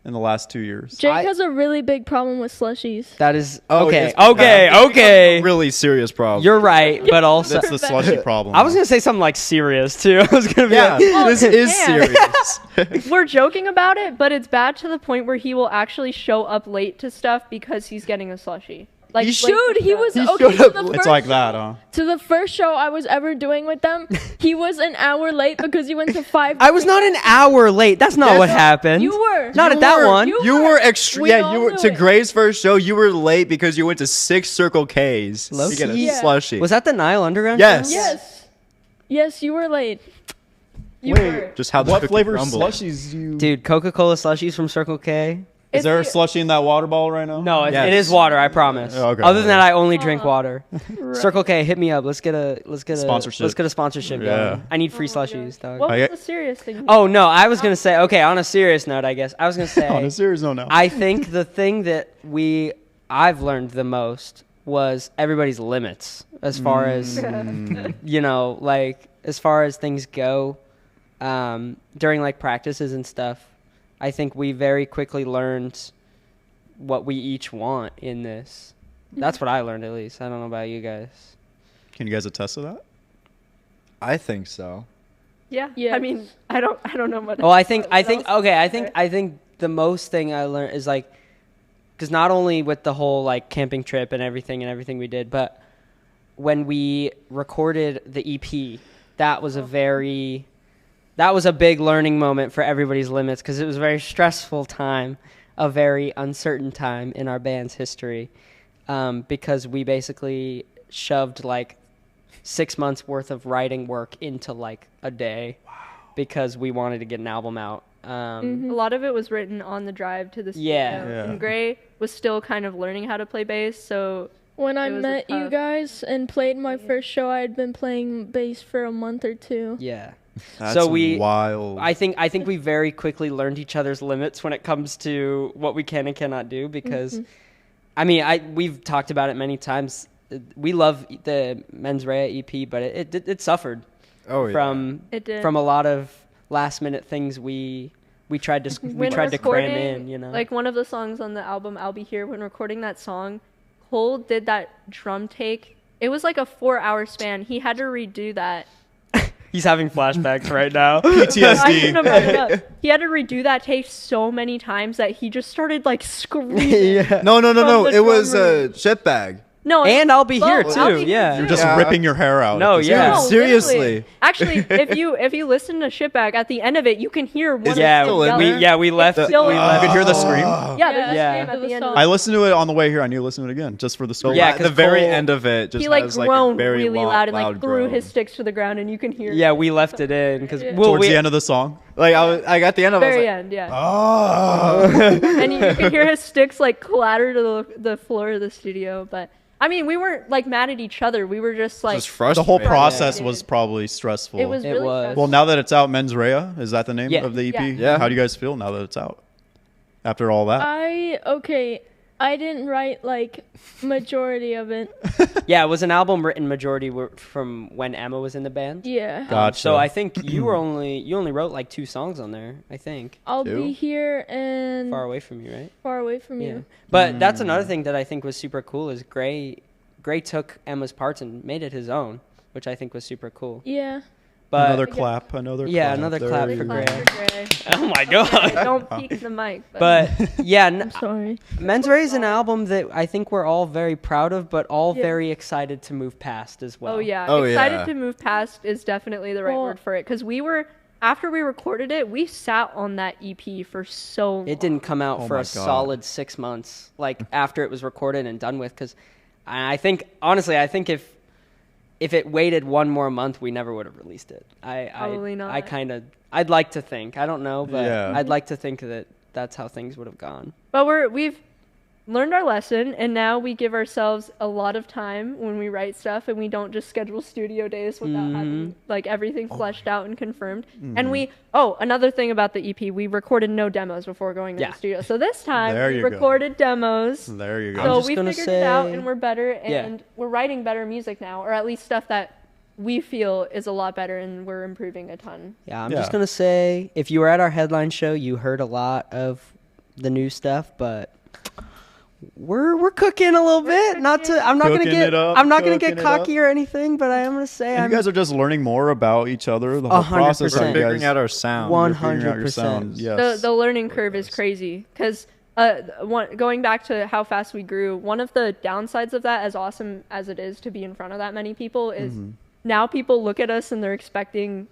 in the last 2 years? Jake I- has a really big problem with slushies. That is Oh, okay. it's- Okay. Really serious problem. You're right, but also That's the slushy problem. I was gonna say something like serious too. I was gonna be yeah, like, Oh, this is man. serious. We're joking about it, but it's bad to the point where he will actually show up late to stuff because he's getting a slushie. Like He late to should. He stuff. was He okay. showed To up the late. It's first like show- that, huh? To the first show I was ever doing with them, he was an hour late because he went to 5. I was not an hour late. That's not Yes. what happened. You were. Not You at that were- one. you- were extra. We Yeah, all you were knew to it. Gray's first show. You were late because you went to 6 Circle K's Low to get a key. Yeah. slushie. Was that the Nile Underground? Yes. show? Yes. Yes, you were late. You Wait, were. Just how the What cookie flavor crumbled. slushies do you? Dude, Coca-Cola slushies from Circle K. Is there a slushy in that water bottle right now? No, Yes. it is water. I promise. Okay. Other than that, I only drink water. Right. Circle K, hit me up. Let's get a Sponsorship. Let's get a sponsorship Yeah. going. I need free Oh my slushies, dog. What I was get- the serious thing? Oh no, I was gonna say. Okay, on a serious note, I guess I was gonna say. On a serious note now. I think the thing that I've learned the most was everybody's limits as far as like as far as things go during like practices and stuff. I think we very quickly learned what we each want in this. That's what I learned, at least. I don't know about you guys. Can you guys attest to that? I think so. Yeah. Yes. I mean, I don't know what. Well, I think what else okay. I to think say. I think the most thing I learned is like, because not only with the whole like camping trip and everything we did, but when we recorded the EP, that was a big learning moment for everybody's limits, because it was a very stressful time, a very uncertain time in our band's history, because we basically shoved like 6 months worth of writing work into like a day. Because we wanted to get an album out. A lot of it was written on the drive to the studio. Yeah. And Gray was still kind of learning how to play bass, so When I It was a met you tough- guys and played my first show, I had been playing bass for a month or two. Yeah. That's So we- wild. I think we very quickly learned each other's limits when it comes to what we can and cannot do, because I mean, we've talked about it many times. We love the Mens Rea EP, but it suffered Oh yeah. it did. from a lot of last minute things we tried to When cram recording, in, you know. Like one of the songs on the album I'll Be Here, when recording that song, Cole did that drum take. It was like a 4-hour span. He had to redo that. He's having flashbacks right now. I couldn't PTSD. have brought it up. He had to redo that take so many times that he just started like screaming. Yeah. No. From the It was drummer. a shit bag. No, And I'll Be Here both. too. I'll Be Here Yeah. You're just Yeah. ripping your hair out. No, at this yeah. point. Seriously. literally. Actually, if you listen to Shitbag, at the end of it, you can hear one. Is of it Yeah, them still in yelling. there? we left. The- Still we in You left. could hear the scream. Yeah, there's a Yeah. scream at It was the end. so- Of I listened to it on the way here. I need to listen to it again just for the scream. Yeah, the 'cause very Cole- end of it just he like has like a groaned very really loud and like threw groan. his sticks to the ground, and you can hear. Yeah, we left it in because Yeah. Towards the end of the song. Like I got the end of it. I was very like, end, yeah. Oh. And you can hear his sticks like clatter to the floor of the studio. But I mean, we weren't like mad at each other. We were just like just frustrated. The whole process Yeah. was probably stressful. it was It really was. stressful. Well, now that it's out, Mens Rea, is that the name Yeah. of the EP? Yeah. Yeah. How do you guys feel now that it's out? After all that? I didn't write like majority of it. Yeah, it was an album written majority from when Emma was in the band. Yeah. Gotcha. So I think you only wrote like 2 songs on there. I think I'll Two? be here and Far Away From You, right? far away from Yeah. you. But that's another thing that I think was super cool is Gray took Emma's parts and made it his own, which I think was super cool. Yeah. But another clap. Another Yeah, clap. another There clap you for go. Gray. Gray. oh my god. Don't peek the mic. But yeah, I'm sorry. Mens Rea is an album that I think we're all very proud of, but all Yeah. very excited to move past as well. Oh yeah, Oh, excited yeah. to move past is definitely the right Well- word for it, because we were, after we recorded it, we sat on that EP for so long. It didn't come out Oh for my a God. solid 6 months, like after it was recorded and done with. Because I think, honestly, if it waited one more month, we never would have released it. Probably not. I'd like to think. I don't know, but Yeah. I'd like to think that that's how things would have gone. But we've learned our lesson, and now we give ourselves a lot of time when we write stuff, and we don't just schedule studio days without having like everything fleshed out and confirmed. And another thing about the EP, we recorded no demos before going to Yeah. the studio. So this time There we you go. recorded demos. There you go. I'm So just we gonna figured it out, say- and we're better, Yeah. and we're writing better music now, or at least stuff that we feel is a lot better, and we're improving a ton. Yeah, I'm Yeah. just gonna say, if you were at our headline show, you heard a lot of the new stuff, but we're cooking a little bit. I'm not gonna Cooking get it up, I'm not gonna get cooking it up. cocky or anything, but I am gonna say And I'm you guys are just learning more about each other. The whole process. 100%. of you figuring guys out our sound. One- figuring out your 100%. sound. Yes. The learning curve is crazy, because going back to how fast we grew, one of the downsides of that, as awesome as it is to be in front of that many people, is now people look at us and they're expecting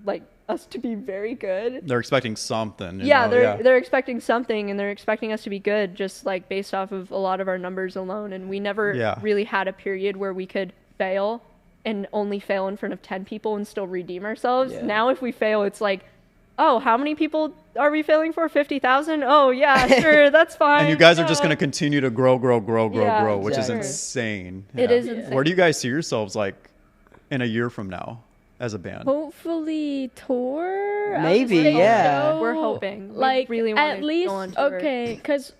like us to be very good. They're expecting something. you Yeah, know? they're expecting something, and they're expecting us to be good, just like based off of a lot of our numbers alone. And we never Yeah. really had a period where we could fail and only fail in front of 10 people and still redeem ourselves. Yeah. Now, if we fail, it's like oh, how many people are we filling for? 50,000? Oh, yeah, sure, that's fine. And you guys are just Yeah. going to continue to grow, Yeah, which is exactly. insane. It Yeah. is insane. Where do you guys see yourselves like in a year from now as a band? Hopefully tour. Maybe, outside yeah. show. We're hoping. We Like really want at to least go on tour. okay, because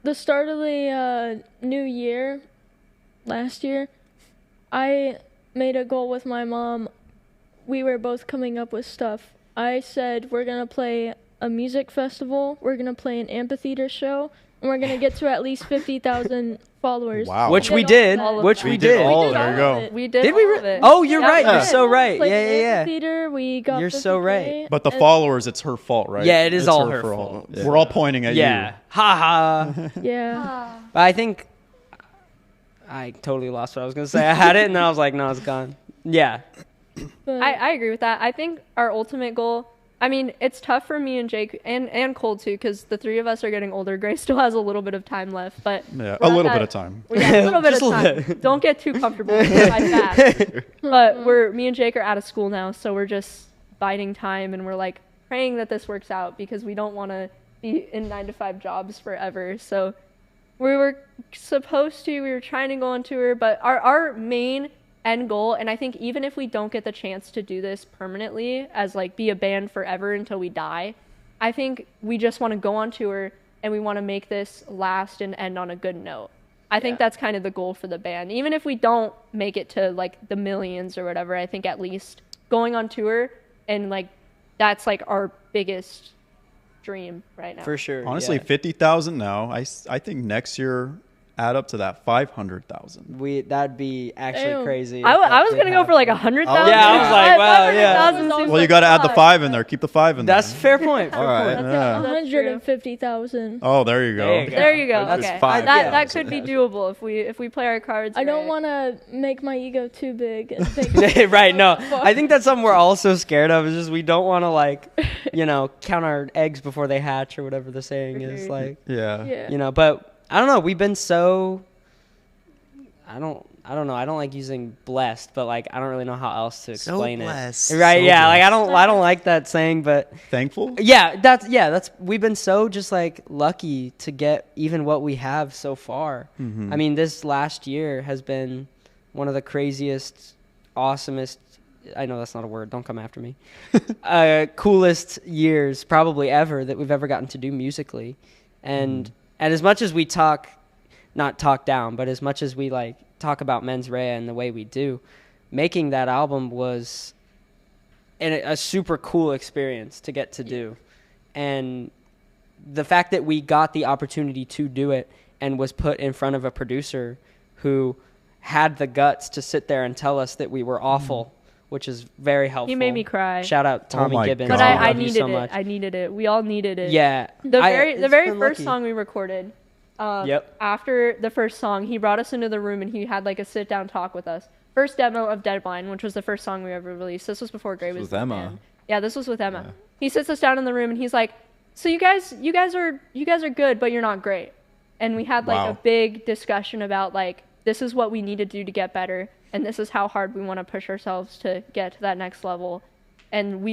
the start of the new year, last year, I made a goal with my mom. We were both coming up with stuff. I said we're gonna play a music festival. We're gonna play an amphitheater show, and we're gonna get to at least 50,000 followers. Wow. Which we all did. of Which that. we We did did. all- We did there you all go. of it. We did. Did we? all of it. Oh, you're Yeah, right. we You're did. so right. Played Yeah, an yeah, yeah. amphitheater. We got You're so 50K, right. But the and- followers, it's her fault, right? Yeah, it is It's all her fault. fault. Yeah. We're all pointing at Yeah. Ha ha. Yeah. But I think I totally lost what I was gonna say. I had it, and then I was like, no, it's gone. Yeah. But I agree with that. I think our ultimate goal, I mean, it's tough for me and Jake and Cole too, because the three of us are getting older. Grace still has a little bit of time left, but you. Yeah, we're a at little that- bit of time. we got a little bit of Just a time. little. Don't get too comfortable with my fast. But me and Jake are out of school now, so we're just biding time, and we're like praying that this works out because we don't want to be in 9-to-5 jobs forever. So we were we were trying to go on tour, but our main end goal, and I think even if we don't get the chance to do this permanently as like be a band forever until we die, I think we just want to go on tour and we want to make this last and end on a good note. I think that's kind of the goal for the band. Even if we don't make it to like the millions or whatever, I think at least going on tour and like that's like our biggest dream right now. For sure. Honestly, yeah. 50,000 now. I think next year add up to that 500,000. That'd be actually Ew. crazy. I was gonna go for like 100,000. Yeah, I was like, wow, yeah. 500,000 seems Well, you like got to a add the lot. 5 in there. Keep the 5 in there. That's fair point. Fair All right. point. Yeah. That's 150,000. Oh, there you go. There you go. There you go. That's Okay, five that thousand. could be doable if we play our cards. I don't right. want to make my ego too big and think Right, no. I think that's something we're all so scared of, is just we don't want to, like, count our eggs before they hatch or whatever the saying For is. sure. Like, yeah. But I don't know. We've been so. I don't know. I don't like using blessed, but like I don't really know how else to explain blessed. it. Right? So Yeah. Like blessed. I don't like that saying, but Thankful? that's we've been so just like lucky to get even what we have so far. Mhm. I mean, this last year has been one of the craziest, awesomest. I know that's not a word. Don't come after me. Coolest years probably ever that we've ever gotten to do musically, and as much as we not talk down, but as much as we like talk about Mens Rea and the way we do, making that album was a super cool experience to get to do, and the fact that we got the opportunity to do it and was put in front of a producer who had the guts to sit there and tell us that we were awful, which is very helpful. He made me cry. Shout out Tommy my Gibbons. But God. I love you needed so it. much. I needed it. We all needed it. Yeah. The it's very been first lucky. song we recorded. Yep. After the first song, he brought us into the room and he had like a sit down talk with us. First demo of Deadline, which was the first song we ever released. This was before Gray was with in the Emma. band. Yeah, this was with Emma. Yeah. He sits us down in the room and he's like, "So you guys are good, but you're not great." And we had like Wow. a big discussion about like this is what we need to do to get better, and this is how hard we want to push ourselves to get to that next level. And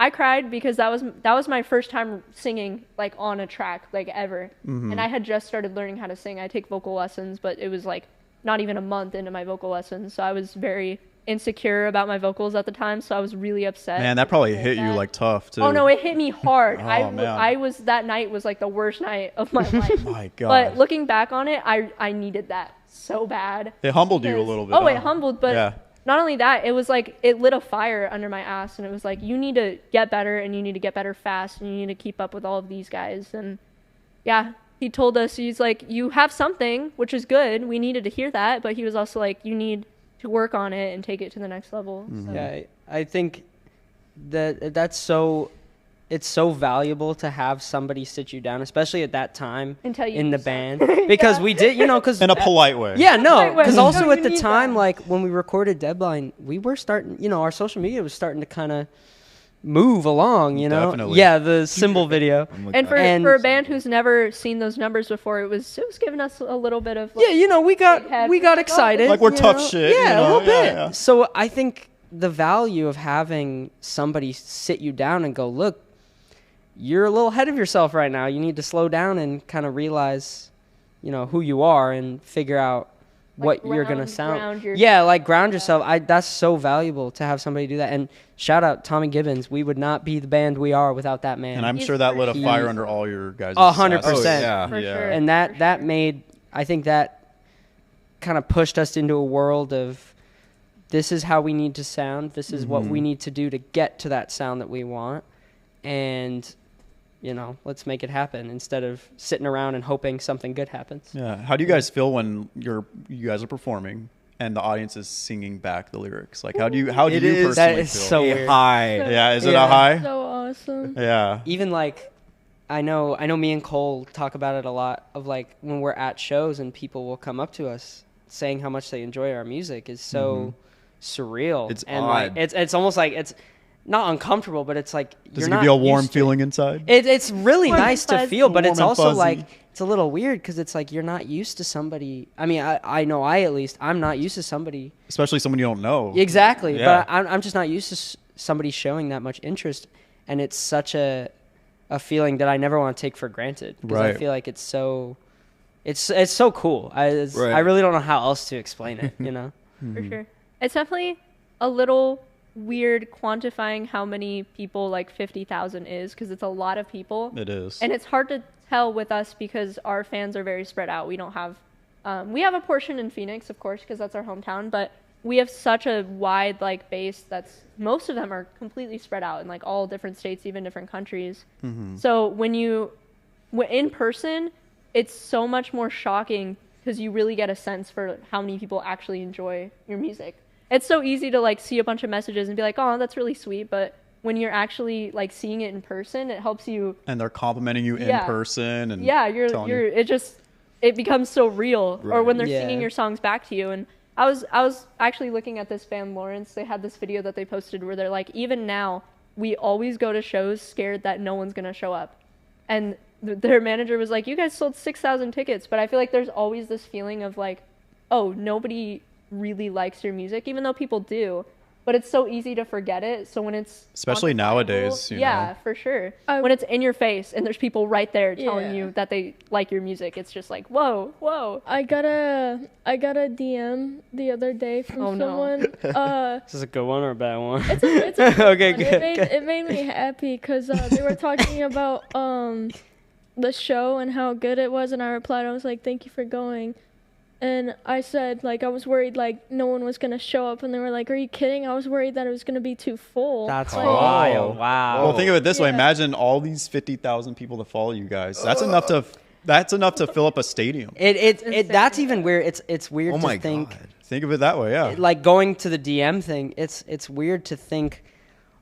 I cried because that was my first time singing like on a track like ever. And I had just started learning how to sing. I take vocal lessons, but it was like not even a month into my vocal lessons, so I was very insecure about my vocals at the time, so I was really upset. Man, that probably with hit you that. like tough too. Oh no, it hit me hard. Oh, man. I was that night was like the worst night of my life. My God. But looking back on it, I needed that so bad. It humbled you a Because- little bit. Oh, it huh? humbled, but Yeah. not only that, it was like it lit a fire under my ass, and it was like you need to get better, and you need to get better fast, and you need to keep up with all of these guys. And yeah, he told us, he's like, you have something, which is good. We needed to hear that, but he was also like, you need to work on it and take it to the next level. So. Yeah, I think that's so. It's so valuable to have somebody sit you down, especially at that time And tell you in you the suck. band, because we did, because In a polite way. Yeah, no, Right, because right. also No, at you the need time, that. like when we recorded Deadline, we were starting, our social media was starting to kind of move along, Definitely. Yeah, the symbol video. I'm with And that. for, And- for a band who's never seen those numbers before, it was giving us a little bit of like, Yeah, we got Big head. we got Like, oh, excited. Like we're you tough know? shit, Yeah, you a know? little bit. Yeah. So I think the value of having somebody sit you down and go, look, you're a little ahead of yourself right now. You need to slow down and kind of realize, who you are and figure out what you're going to sound. Ground yourself. That's so valuable to have somebody do that. And shout out Tommy Gibbons. We would not be the band we are without that man. And I'm sure that lit a fire under all your guys' 100%. Oh, yeah. For sure. And that made, I think that kind of pushed us into a world of, this is how we need to sound. This is what we need to do to get to that sound that we want. And, let's make it happen instead of sitting around and hoping something good happens. Yeah. How do you guys feel when you guys are performing and the audience is singing back the lyrics? Like, how do you personally That is feel? so weird. High. Yeah. Is it a Yeah. high? So awesome. Yeah. Even like, I know me and Cole talk about it a lot of like when we're at shows and people will come up to us saying how much they enjoy our music is so surreal. It's and odd. like it's almost like it's not uncomfortable, but it's like Does you're it not give you a warm used to it. feeling inside? It's really Warm and nice to fuzzy. feel, but it's Warm and also fuzzy. like it's a little weird because it's like you're not used to somebody. I mean, I know I'm not used to somebody. Especially someone you don't know. Exactly, Yeah. but I'm just not used to somebody showing that much interest, and it's such a feeling that I never want to take for granted because I Right. feel like it's so cool. I really don't know how else to explain it. For sure. It's definitely a little weird quantifying how many people like 50,000 is because it's a lot of people. It is. And it's hard to tell with us because our fans are very spread out. We don't have, we have a portion in Phoenix, of course, because that's our hometown, but we have such a wide like base that's most of them are completely spread out in like all different states, even different countries. So when in person, it's so much more shocking because you really get a sense for how many people actually enjoy your music. It's so easy to like see a bunch of messages and be like, oh, that's really sweet, but when you're actually like seeing it in person, it helps you. And they're complimenting you in Yeah. person. And telling you. It becomes so real. Or when they're Yeah. singing your songs back to you. And I was actually looking at this band Lawrence. They had this video that they posted where they're like, even now we always go to shows scared that no one's gonna show up, and their manager was like, you guys sold 6,000 tickets, but I feel like there's always this feeling of like, oh, nobody really likes your music, even though people do. But it's so easy to forget it. So when it's Especially quantifiable- nowadays, you yeah, know. for sure. I- When it's in your face and there's people right there telling Yeah. you that they like your music, it's just like, whoa. I got a DM the other day from Oh, no. someone. Is this a good one or a bad one? It's a good Okay, one. good. It made me happy because they were talking about the show and how good it was, and I replied, I was like, thank you for going. And I said, like, I was worried, like, no one was going to show up. And they were like, are you kidding? I was worried that it was going to be too full. That's Like, wild. Wow. Well, think of it this way. Yeah. Imagine all these 50,000 people that follow you guys. That's enough to fill up a stadium. That's even weird. It's weird Oh to my think. god. Think of it that way, yeah. Like going to the DM thing, it's weird to think,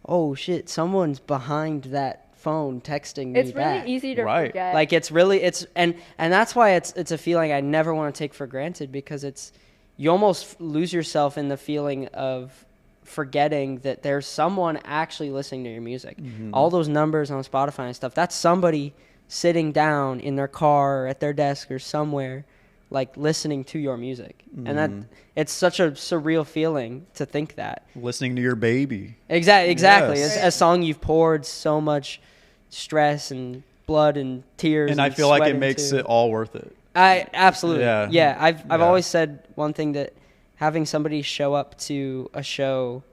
oh shit, someone's behind that phone texting me It's really back. easy to Right. forget. Like and that's why it's a feeling I never want to take for granted, because you almost lose yourself in the feeling of forgetting that there's someone actually listening to your music. All those numbers on Spotify and stuff, that's somebody sitting down in their car or at their desk or somewhere, like listening to your music. And that it's such a surreal feeling to think that. Listening to your baby. Exactly. Yes. It's a song you've poured so much stress and blood and tears And I feel like sweat it makes into. it all worth it. I absolutely. Yeah. Yeah. I've Yeah. always said one thing, that having somebody show up to a show,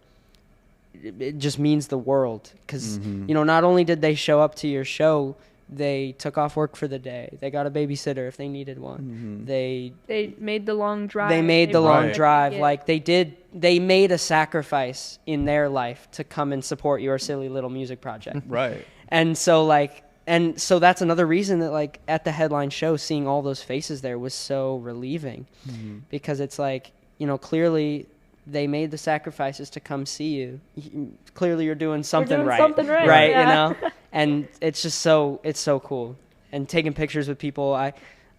it just means the world, because not only did they show up to your show, they took off work for the day. They got a babysitter if they needed one. They made the long drive. made the bought long Right. drive. ticket. Like they made a sacrifice in their life to come and support your silly little music project. Right. And so that's another reason that like at the headline show, seeing all those faces there was so relieving, because it's like, clearly they made the sacrifices to come see you. Clearly you're doing something doing right. something right, yeah. And it's just it's so cool. And taking pictures with people,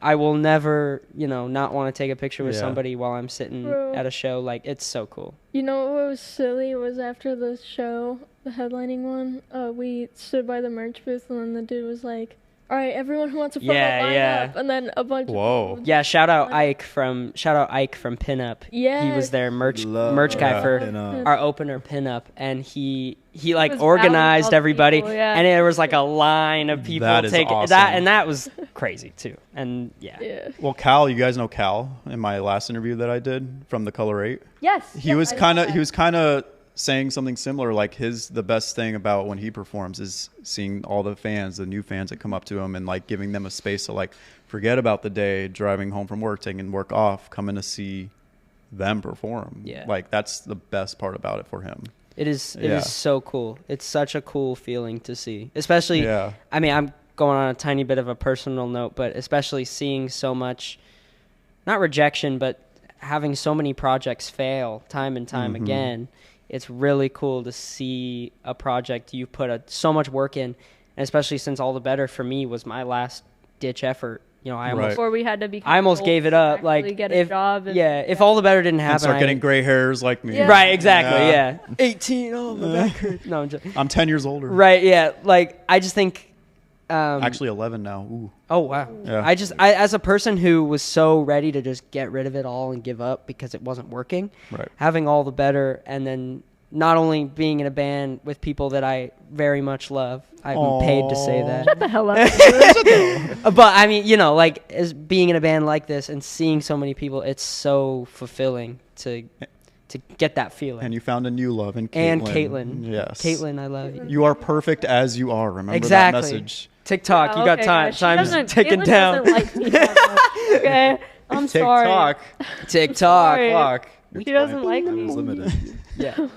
I will never, not want to take a picture with Yeah. somebody while I'm sitting Bro. at a show. Like, it's so cool. You know what was silly was after the show, the headlining one, we stood by the merch booth, and then the dude was like, all right, everyone who wants to front Yeah, line yeah. up, and then a bunch Whoa. of Yeah, shout out Ike from Pinup. Yeah. He was their merch Love guy for Pinup. our opener Pinup, and he like was organized rallying all the everybody, people, yeah. and there was like a line of people That is taking awesome. that, and that was crazy too. And yeah, Yeah. Well, Cal, you guys know Cal in my last interview that I did from the Color 8. Yes. He yes, was I kind saw of that. he was kind of saying something similar, like the best thing about when he performs is seeing all the fans, the new fans that come up to him, and like giving them a space to like forget about the day, driving home from work, taking work off, coming to see them perform. Yeah. Like that's the best part about it for him. it is Yeah. so cool. It's such a cool feeling to see, especially. Yeah. I mean, I'm going on a tiny bit of a personal note, but especially seeing so much, not rejection, but having so many projects fail time and time again. It's really cool to see a project you put so much work in, and especially since All the Better for me was my last ditch effort. You know, I almost Right. Before we had to become I almost adults gave it and up. actually Like get a if job and, if All the Better didn't And happen, start getting gray hairs like me. Yeah. right, exactly, Yeah. yeah. 18, oh my back hurts. No, I'm joking. I'm 10 years older. Right, yeah. Like I just think. Actually 11 now. Ooh. Oh wow. Yeah. I as a person who was so ready to just get rid of it all and give up because it wasn't working. Right. Having All the Better, and then not only being in a band with people that I very much love. I'm paid to say that. Shut the hell up. But I mean, you know, like as being in a band like this and seeing so many people, it's so fulfilling to get that feeling. And you found a new love in Caitlin. And Caitlin. Yes. Caitlin, I love you. You are perfect as you are. Remember Exactly. that message. TikTok, Yeah, you got okay, time. guys. She Time's doesn't- ticking Caitlin down. doesn't like me that much, okay? I'm sorry. TikTok. Sorry. Fuck. She doesn't like me. It's limited. Yeah.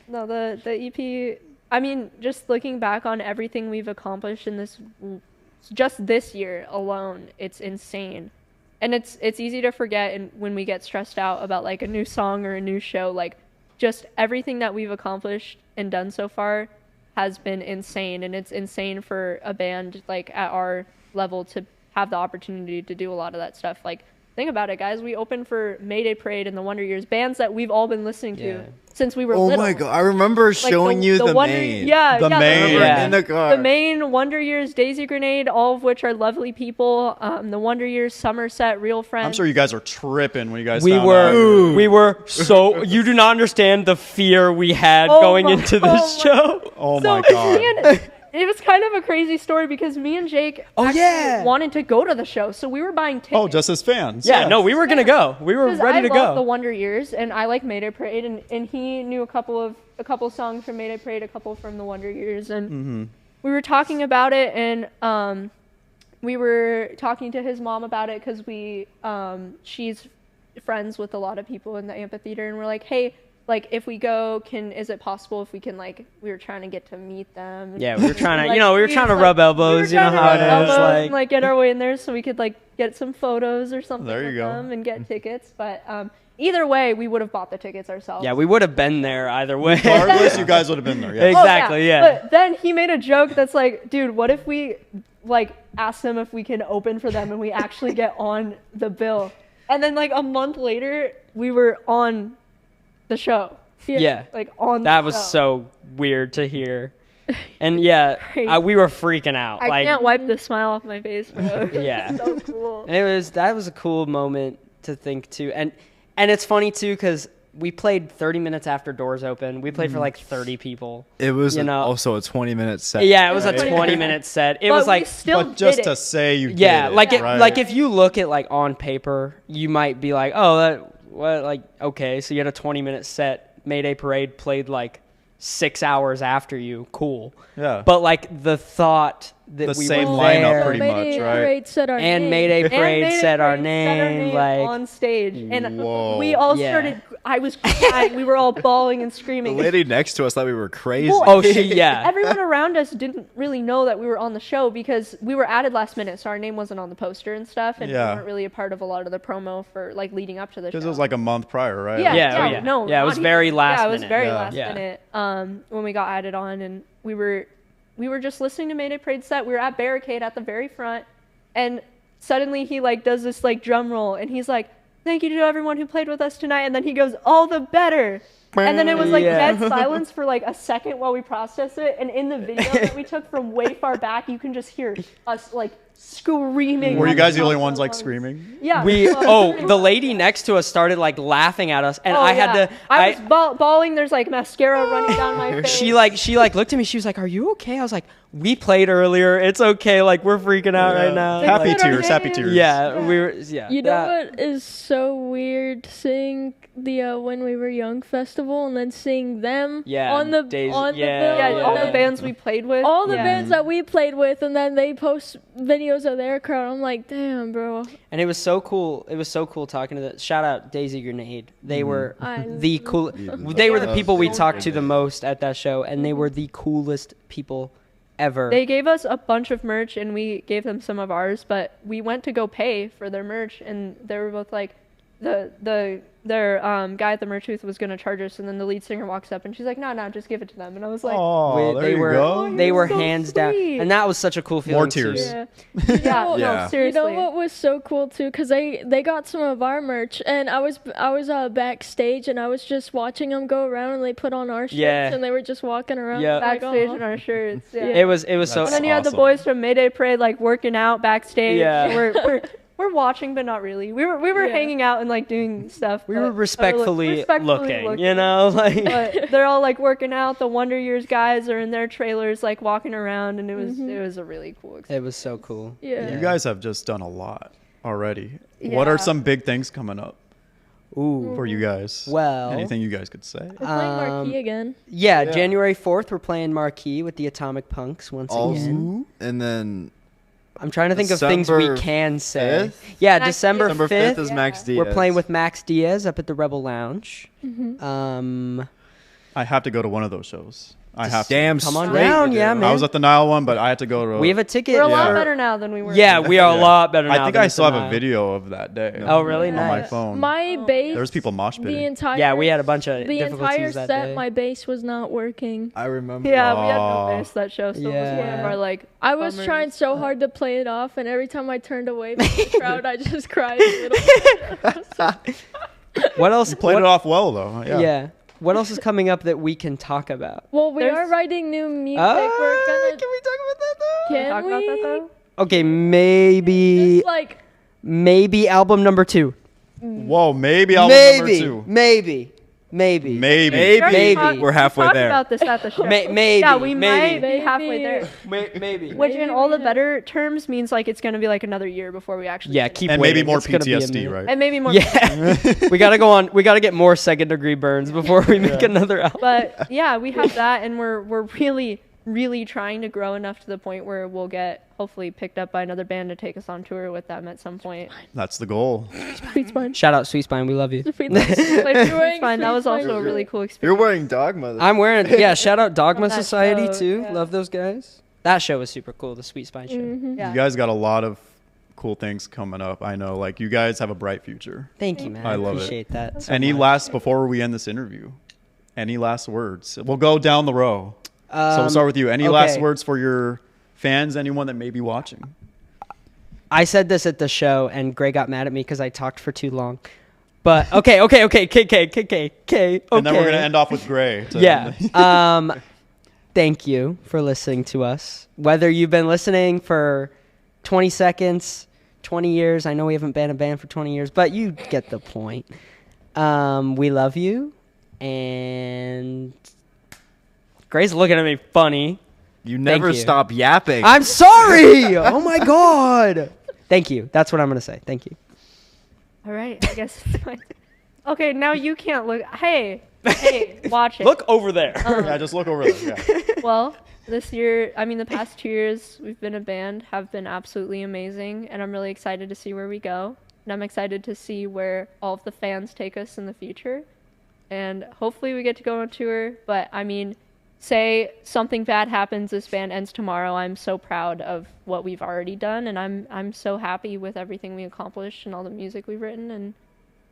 No, the EP. I mean, just looking back on everything we've accomplished in just this year alone, it's insane. And it's easy to forget, and when we get stressed out about like a new song or a new show, like just everything that we've accomplished and done so far has been insane. And it's insane for a band like at our level to have the opportunity to do a lot of that stuff. Like, think about it, guys. We opened for Mayday Parade and the Wonder Years, bands that we've all been listening to Yeah. since we were Oh little. my god! I remember Like showing you the Wonder, main. Yeah, The yeah, main. Yeah. In the car. The main, Wonder Years, Daisy Grenade, all of which are lovely people. The Wonder Years, Somerset, Real Friends. I'm sure you guys are tripping when you guys We found were out. we were so you do not understand the fear we had Oh going my- into oh this my- show. Oh So, my god. me and- it was kind of a crazy story because me and Jake actually yeah. wanted to go to the show, so we were buying tickets. Oh, just as fans. Yeah, no, we were gonna go. We were 'Cause ready I to love the go. Wonder Years, and I like Mayday Parade, and he knew a couple songs from Mayday Parade, a couple from the Wonder Years, and we were talking about it, and we were talking to his mom about it because she's friends with a lot of people in the amphitheater, and we're like, hey, like if we go, is it possible if we can we were trying to get to meet them. Yeah, we were trying to, Like, you know, we were trying to rub elbows. You know how it is. and, Like, get our way in there so we could get some photos or something There you with go. them and get tickets. But either way, we would have bought the tickets ourselves. yeah, we would have been there either way. Regardless, you guys would have been there. Yeah. Exactly, yeah. But then he made a joke that's like, dude, what if we ask them if we can open for them and we actually get on the bill? And then a month later, we were on the show. Yeah. On the That was show. so weird to hear. And yeah, Crazy. we were freaking out. I can't wipe the smile off my face, bro. Yeah. So cool. That was a cool moment to think too. And it's funny too cuz we played 30 minutes after doors open. We played for 30 people. It was You know- also a 20-minute set. Yeah, it was a Right. 20-minute set. It But was we still But just did to it. say you yeah, did like it, it, right? like if you look at on paper, you might be like, "Oh, okay, so you had a 20-minute set. Mayday Parade played 6 hours after you. Cool." Yeah. But the thought that The we same were lineup there, pretty Mayday much, right? Parade said our and name. Mayday And Parade Mayday said our Parade said our name, on stage, and Whoa. we all Yeah. started. I was crying. We were all bawling and The screaming. lady next to us thought we were crazy. Well, Oh, yeah. Everyone around us didn't really know that we were on the show because we were added last minute, so our name wasn't on the poster and stuff, and Yeah. we weren't really a part of a lot of the promo for leading up to the show. Because it was a month prior, right? Yeah, Yeah, oh, no, yeah. no, Yeah, it not was very even. last Yeah, it was minute. very Yeah. last Yeah. minute. When we got added on, and we were just listening to Mayday Parade set. We were at Barricade at the very front, and suddenly he does this drum roll, and he's like, "Thank you to everyone who played with us tonight," and then he goes, "All the better," And then it was like Yeah. dead silence for like a second while we processed it. And in the video that we took from way far back, you can just hear us like screaming. Were you at guys the top only of ones our like lungs. screaming? Yeah. The lady next to us started like laughing at us, and Oh, I had yeah. to. I was bawling. There's like mascara running down my face. She looked at me. She was like, "Are you okay?" I was like, "We played earlier. It's okay. Like we're freaking out right now." They Happy played our tears, happy names. tears. Yeah, we were. Yeah. You know that- what is so weird? Seeing the When We Were Young festival and then seeing them Yeah, on the days- on yeah, the bill. Yeah, and all the then bands we played with. all the Yeah. bands that we played with, and then they post videos of their crowd. I'm like, damn, bro. And it was so cool. It was so cool talking to the shout out Daisy Grenade. They were I the cool. They were the people we talked to the most at that show, and they were the coolest people ever. They gave us a bunch of merch and we gave them some of ours, but we went to go pay for their merch and they were both like their guy at the merch booth was gonna charge us, and then the lead singer walks up and she's like, no, just give it to them. And I was like, Oh, there you go. They were so hands down, sweet. and that was such a cool feeling. More too. tears. yeah, know- no, Yeah. seriously. You know what was so cool too? Cause they got some of our merch, and I was backstage, and I was just watching them go around, and they put on our shirts, Yeah. and they were just walking around. Yeah. like, Backstage "Aw." in our shirts. Yeah. It was so. That's And then you had the awesome. boys from Mayday Parade like working out backstage. Yeah. We're watching, but not really. We were Yeah. hanging out and like doing stuff. We but- were but respectfully looking, you know, like. But they're all like working out. The Wonder Years guys are in their trailers, like walking around, and it was a really cool experience. It was so cool. Yeah. You guys have just done a lot already. What are Yeah. some big things coming up Ooh. for you guys? Well. Anything you guys could say? We're playing Marquee again. Yeah, Yeah. January 4th, we're playing Marquee with the Atomic Punks once again. And then I'm trying to think of things we December can say. 5th? Yeah, Max December Diaz. 5th. December 5th is Max Diaz. We're playing with Max Diaz up at the Rebel Lounge. Mm-hmm. I have to go to one of those shows. I have to. Damn Come on straight down, you yeah, do. man. I was at the Nile one, but I had to go to. We have a ticket. We're a lot for- better now than we were. Yeah, we are a Yeah. lot better now. I think than I at still have the a Nile. video of that day. Oh, really? On my Nice. phone. My bass. There was people mosh The pitting. entire. Yeah, we had a bunch of the entire difficulties that set. day. My bass was not working. I remember. Yeah, we had Aw. no bass that show, so it was one of Yeah. our like. I was bummers. trying so hard to play it off, and every time I turned away from the crowd, I just cried a little. What else? You played what- it off well, though. Yeah. Yeah. What else is coming up that we can talk about? Well, we There's- are writing new music. Ah, We're gonna. can we talk about that though? Can Talk we? about that though. Okay, maybe Just like maybe album number 2. Whoa, maybe album number 2. Maybe. Maybe. We already Maybe. talked- We're halfway talked there. about this at the show. Maybe. Yeah, we maybe. might be halfway there. Maybe. Which, in Maybe all the we better terms, means like it's gonna be like another year before we actually. Yeah, finish. keep And waiting. maybe more It's gonna be a PTSD, minute. right? And maybe more. Yeah. we gotta go on. We gotta get more second degree burns before we make another album. But yeah, we have that, and we're really trying to grow enough to the point where we'll get hopefully picked up by another band to take us on tour with them at some point. That's the goal. Sweet Spine. Shout out Sweet Spine, we love you. Sweet Like, You're fine. That was also a wearing- really cool You're experience. wearing Dogma. I'm wearing. Yeah, shout out Dogma From that Society show, too. yeah. Love those guys. That show was super cool. The Sweet Spine show. Yeah. You guys got a lot of cool things coming up. I know. Like, you guys have a bright future. Thank you, man. I love it. appreciate that. So Any much. last, before we end this interview, any last words? We'll go down the row. So we'll start with you. Any last okay. words for your fans, anyone that may be watching? I said this at the show, and Gray got mad at me because I talked for too long. But okay, KK. And then we're going to end off with Gray. to- Yeah. Thank you for listening to us. Whether you've been listening for 20 seconds, 20 years, I know we haven't been a band for 20 years, but you get the point. We love you, and Gray's looking at me funny. You never you. stop yapping. I'm sorry. Oh my god. Thank you. That's what I'm gonna say. Thank you. All right, I guess it's fine. Okay, now you can't look. Hey, watch it. Look over there. Yeah, just look over there. Yeah. Well, this year, I mean, the past 2 years we've been a band have been absolutely amazing, and I'm really excited to see where we go. And I'm excited to see where all of the fans take us in the future. And hopefully we get to go on tour. But I mean, say something bad happens, this band ends tomorrow. I'm so proud of what we've already done, and I'm so happy with everything we accomplished and all the music we've written. And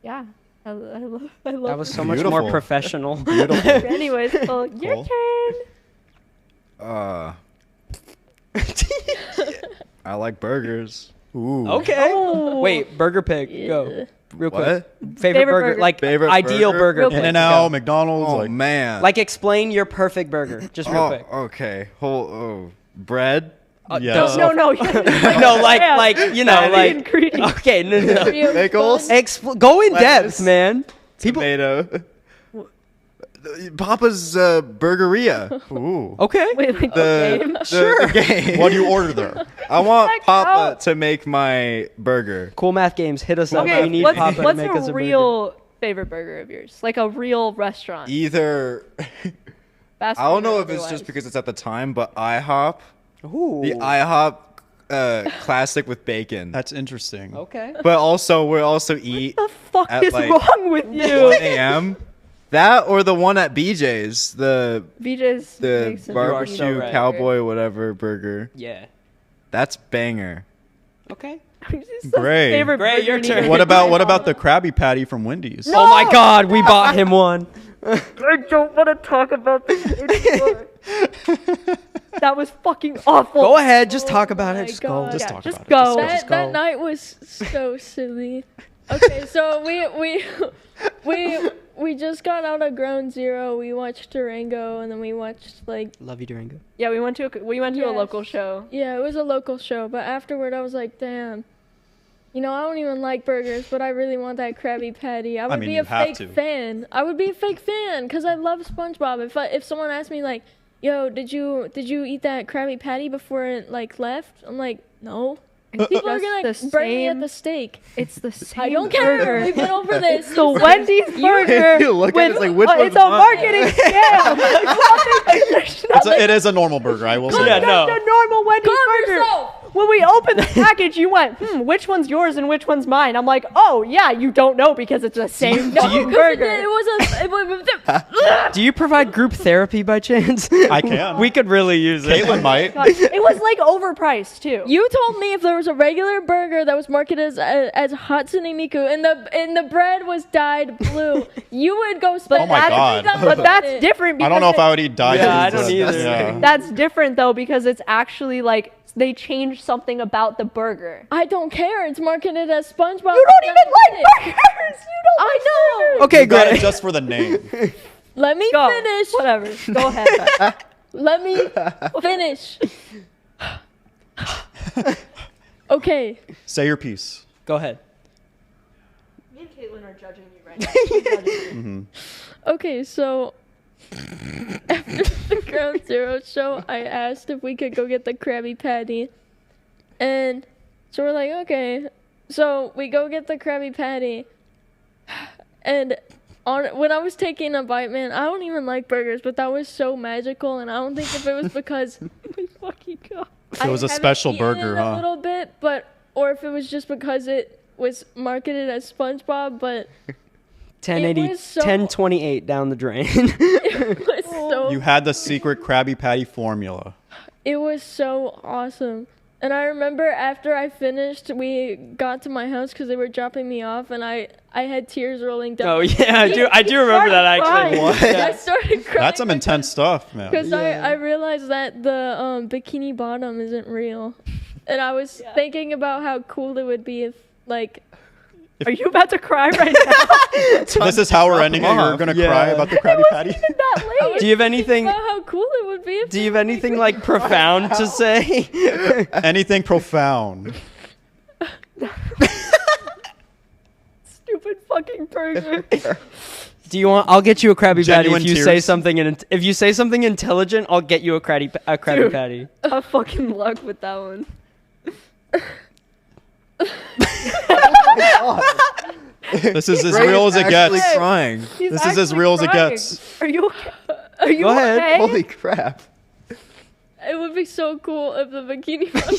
yeah, I love. That was so much Beautiful. more professional. Beautiful. Anyways, well, your Cool. turn. I like burgers. Ooh. Okay. Oh. Wait, burger pick. Go. Yeah. Real quick. What? Favorite burger. burger. Like Favorite ideal burger? burger. Real pick. quick. In-N-Out, Go. McDonald's. Oh like, man. Like explain your perfect burger. Just real quick. Okay. Bread. Yes. No, no. No, like you know, Fatty like and greedy. okay, no. Real Pickles? fun. Go in Lettuce. depth, man. Tomato. Papa's Burgeria. Ooh. Okay. Wait, like The, the game? the game. What do you order there? I want Check Papa out. to make my burger. Cool Math Games, hit us up. Okay, We need what's, Papa to what's make us a a real favorite burger of yours? Like a real restaurant. Either Fast I don't food know or if it's otherwise. just because it's at the time, but IHOP, burger. Ooh. the IHOP classic with bacon. That's interesting. Okay. But also we'll also eat What the fuck at, is like, wrong with 1 you? a.m. That or the one at BJ's, the BJ's makes some barbecue so right. cowboy whatever burger. Yeah. That's banger. Okay. Great. Favorite Great, burger your in turn. either What about McDonald's. the Krabby Patty from Wendy's? Oh my God, we bought him one. I don't want to talk about this anymore. That was fucking awful. Go ahead, just talk about my it. Just go. God. Just Yeah, talk just about go. it. Just That go. night was so silly. Okay, so we just got out of Ground Zero. We watched Durango, and then we watched like Love you, Durango. Yeah, we went to a Yes. local show. yeah, it was a local show. But afterward, I was like, damn. You know, I don't even like burgers, but I really want that Krabby Patty. I would mean, be you a have fake to. fan. I would be a fake fan because I love SpongeBob. If someone asked me like, "Yo, did you eat that Krabby Patty before it like left?" I'm like, "No." People are Just gonna the burn me at same- the stake. It's the same I don't care. burger. We've been over this. The Wendy's burger. You look at it, it's like, which it's one's a mine? marketing scam. It is a normal burger, I will say. Yeah, that. no. The normal Wendy's Calm burger. yourself. When we opened the package, you went, which one's yours and which one's mine? I'm like, oh, yeah, you don't know because it's the same No, fucking 'cause burger. it was Do you provide group therapy by chance? I can. We could really use it. Caitlin might. God, it was like overpriced, too. You told me if there was a regular burger that was marketed as Hatsune Miku and the bread was dyed blue, you would go spend Oh my God. $50 But on that's it. different because I don't know if I would eat dyed. Yeah, I food, don't but either. yeah. that's different, though, because it's actually like they changed something about the burger. I don't care. It's marketed as SpongeBob. You don't even like burgers! You don't I like know. burgers! Okay, You got it great. just for the name. Let me Go. finish. Whatever. Go ahead. Let me finish. Okay. Say your piece. Go ahead. Me and Caitlin are judging you right now. Okay, so after the Ground Zero show, I asked if we could go get the Krabby Patty. And so we're like, okay. So we go get the Krabby Patty. And when I was taking a bite, man, I don't even like burgers, but that was so magical. And I don't think if it was because My fucking God. It was a haven't special eaten burger, it a huh? little bit, or if it was just because it was marketed as SpongeBob, but 1080, was so- 1028 down the drain. it was so You had the secret Krabby Patty formula. It was so awesome. And I remember after I finished, we got to my house because they were dropping me off, and I had tears rolling down. Oh yeah, I do remember that actually. What? I started crying. That's some intense stuff, man. Because I realized that the Bikini Bottom isn't real. And I was thinking about how cool it would be if, like, Are you about to cry right now? This is how we're ending it. You're off. gonna Yeah. cry about the Krabby Patty. That late. Do you have anything? about how cool it would be if Do you have anything like profound to say? Anything profound? Stupid fucking burger. Do you want? I'll get you a Krabby Patty Genuine if you say tears. something. If you say something intelligent, I'll get you a Krabby Dude. Patty. Tough fucking luck with that one. This is as Ray real is as it actually gets. crying. He's This is as actually real as it crying. gets. Are you okay? Are you Go ahead. okay? Holy crap. it would be so cool if the Bikini Bottom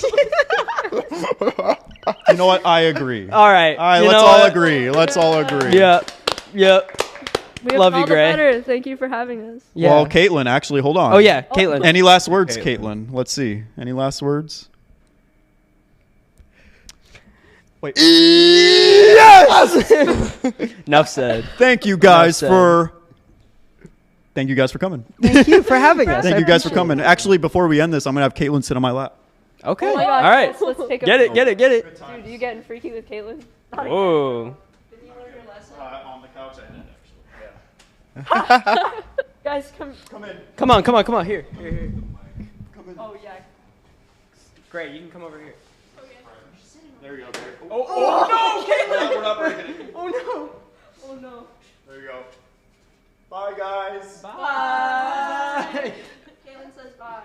You know what? I agree. All right. All right, you let's know all what? agree. Let's all agree. Yep. Yep. We have Love you, all the Gray. better. Thank you for having us. Yeah. Well, Caitlin, actually, hold on. Oh yeah, Caitlin. Any last words, Caitlin? Let's see. Any last words? Wait. Enough said. Thank you guys said. for. Thank you guys for coming. Thank you for having us. Thank I you guys for appreciate coming. Actually, before we end this, I'm gonna have Caitlin sit on my lap. Okay. Oh my gosh, All right. yes, let's take a Get it. Dude, you getting freaky with Caitlin? Whoa. On the couch, I did actually. Guys, come. Come in. Come on. Here. Come in. Oh, yeah. Great. You can come over here. There you go. Oh no, Caitlin! We're not breaking it. Oh no. Oh, no. There you go. Bye, guys. Bye. Caitlin says bye.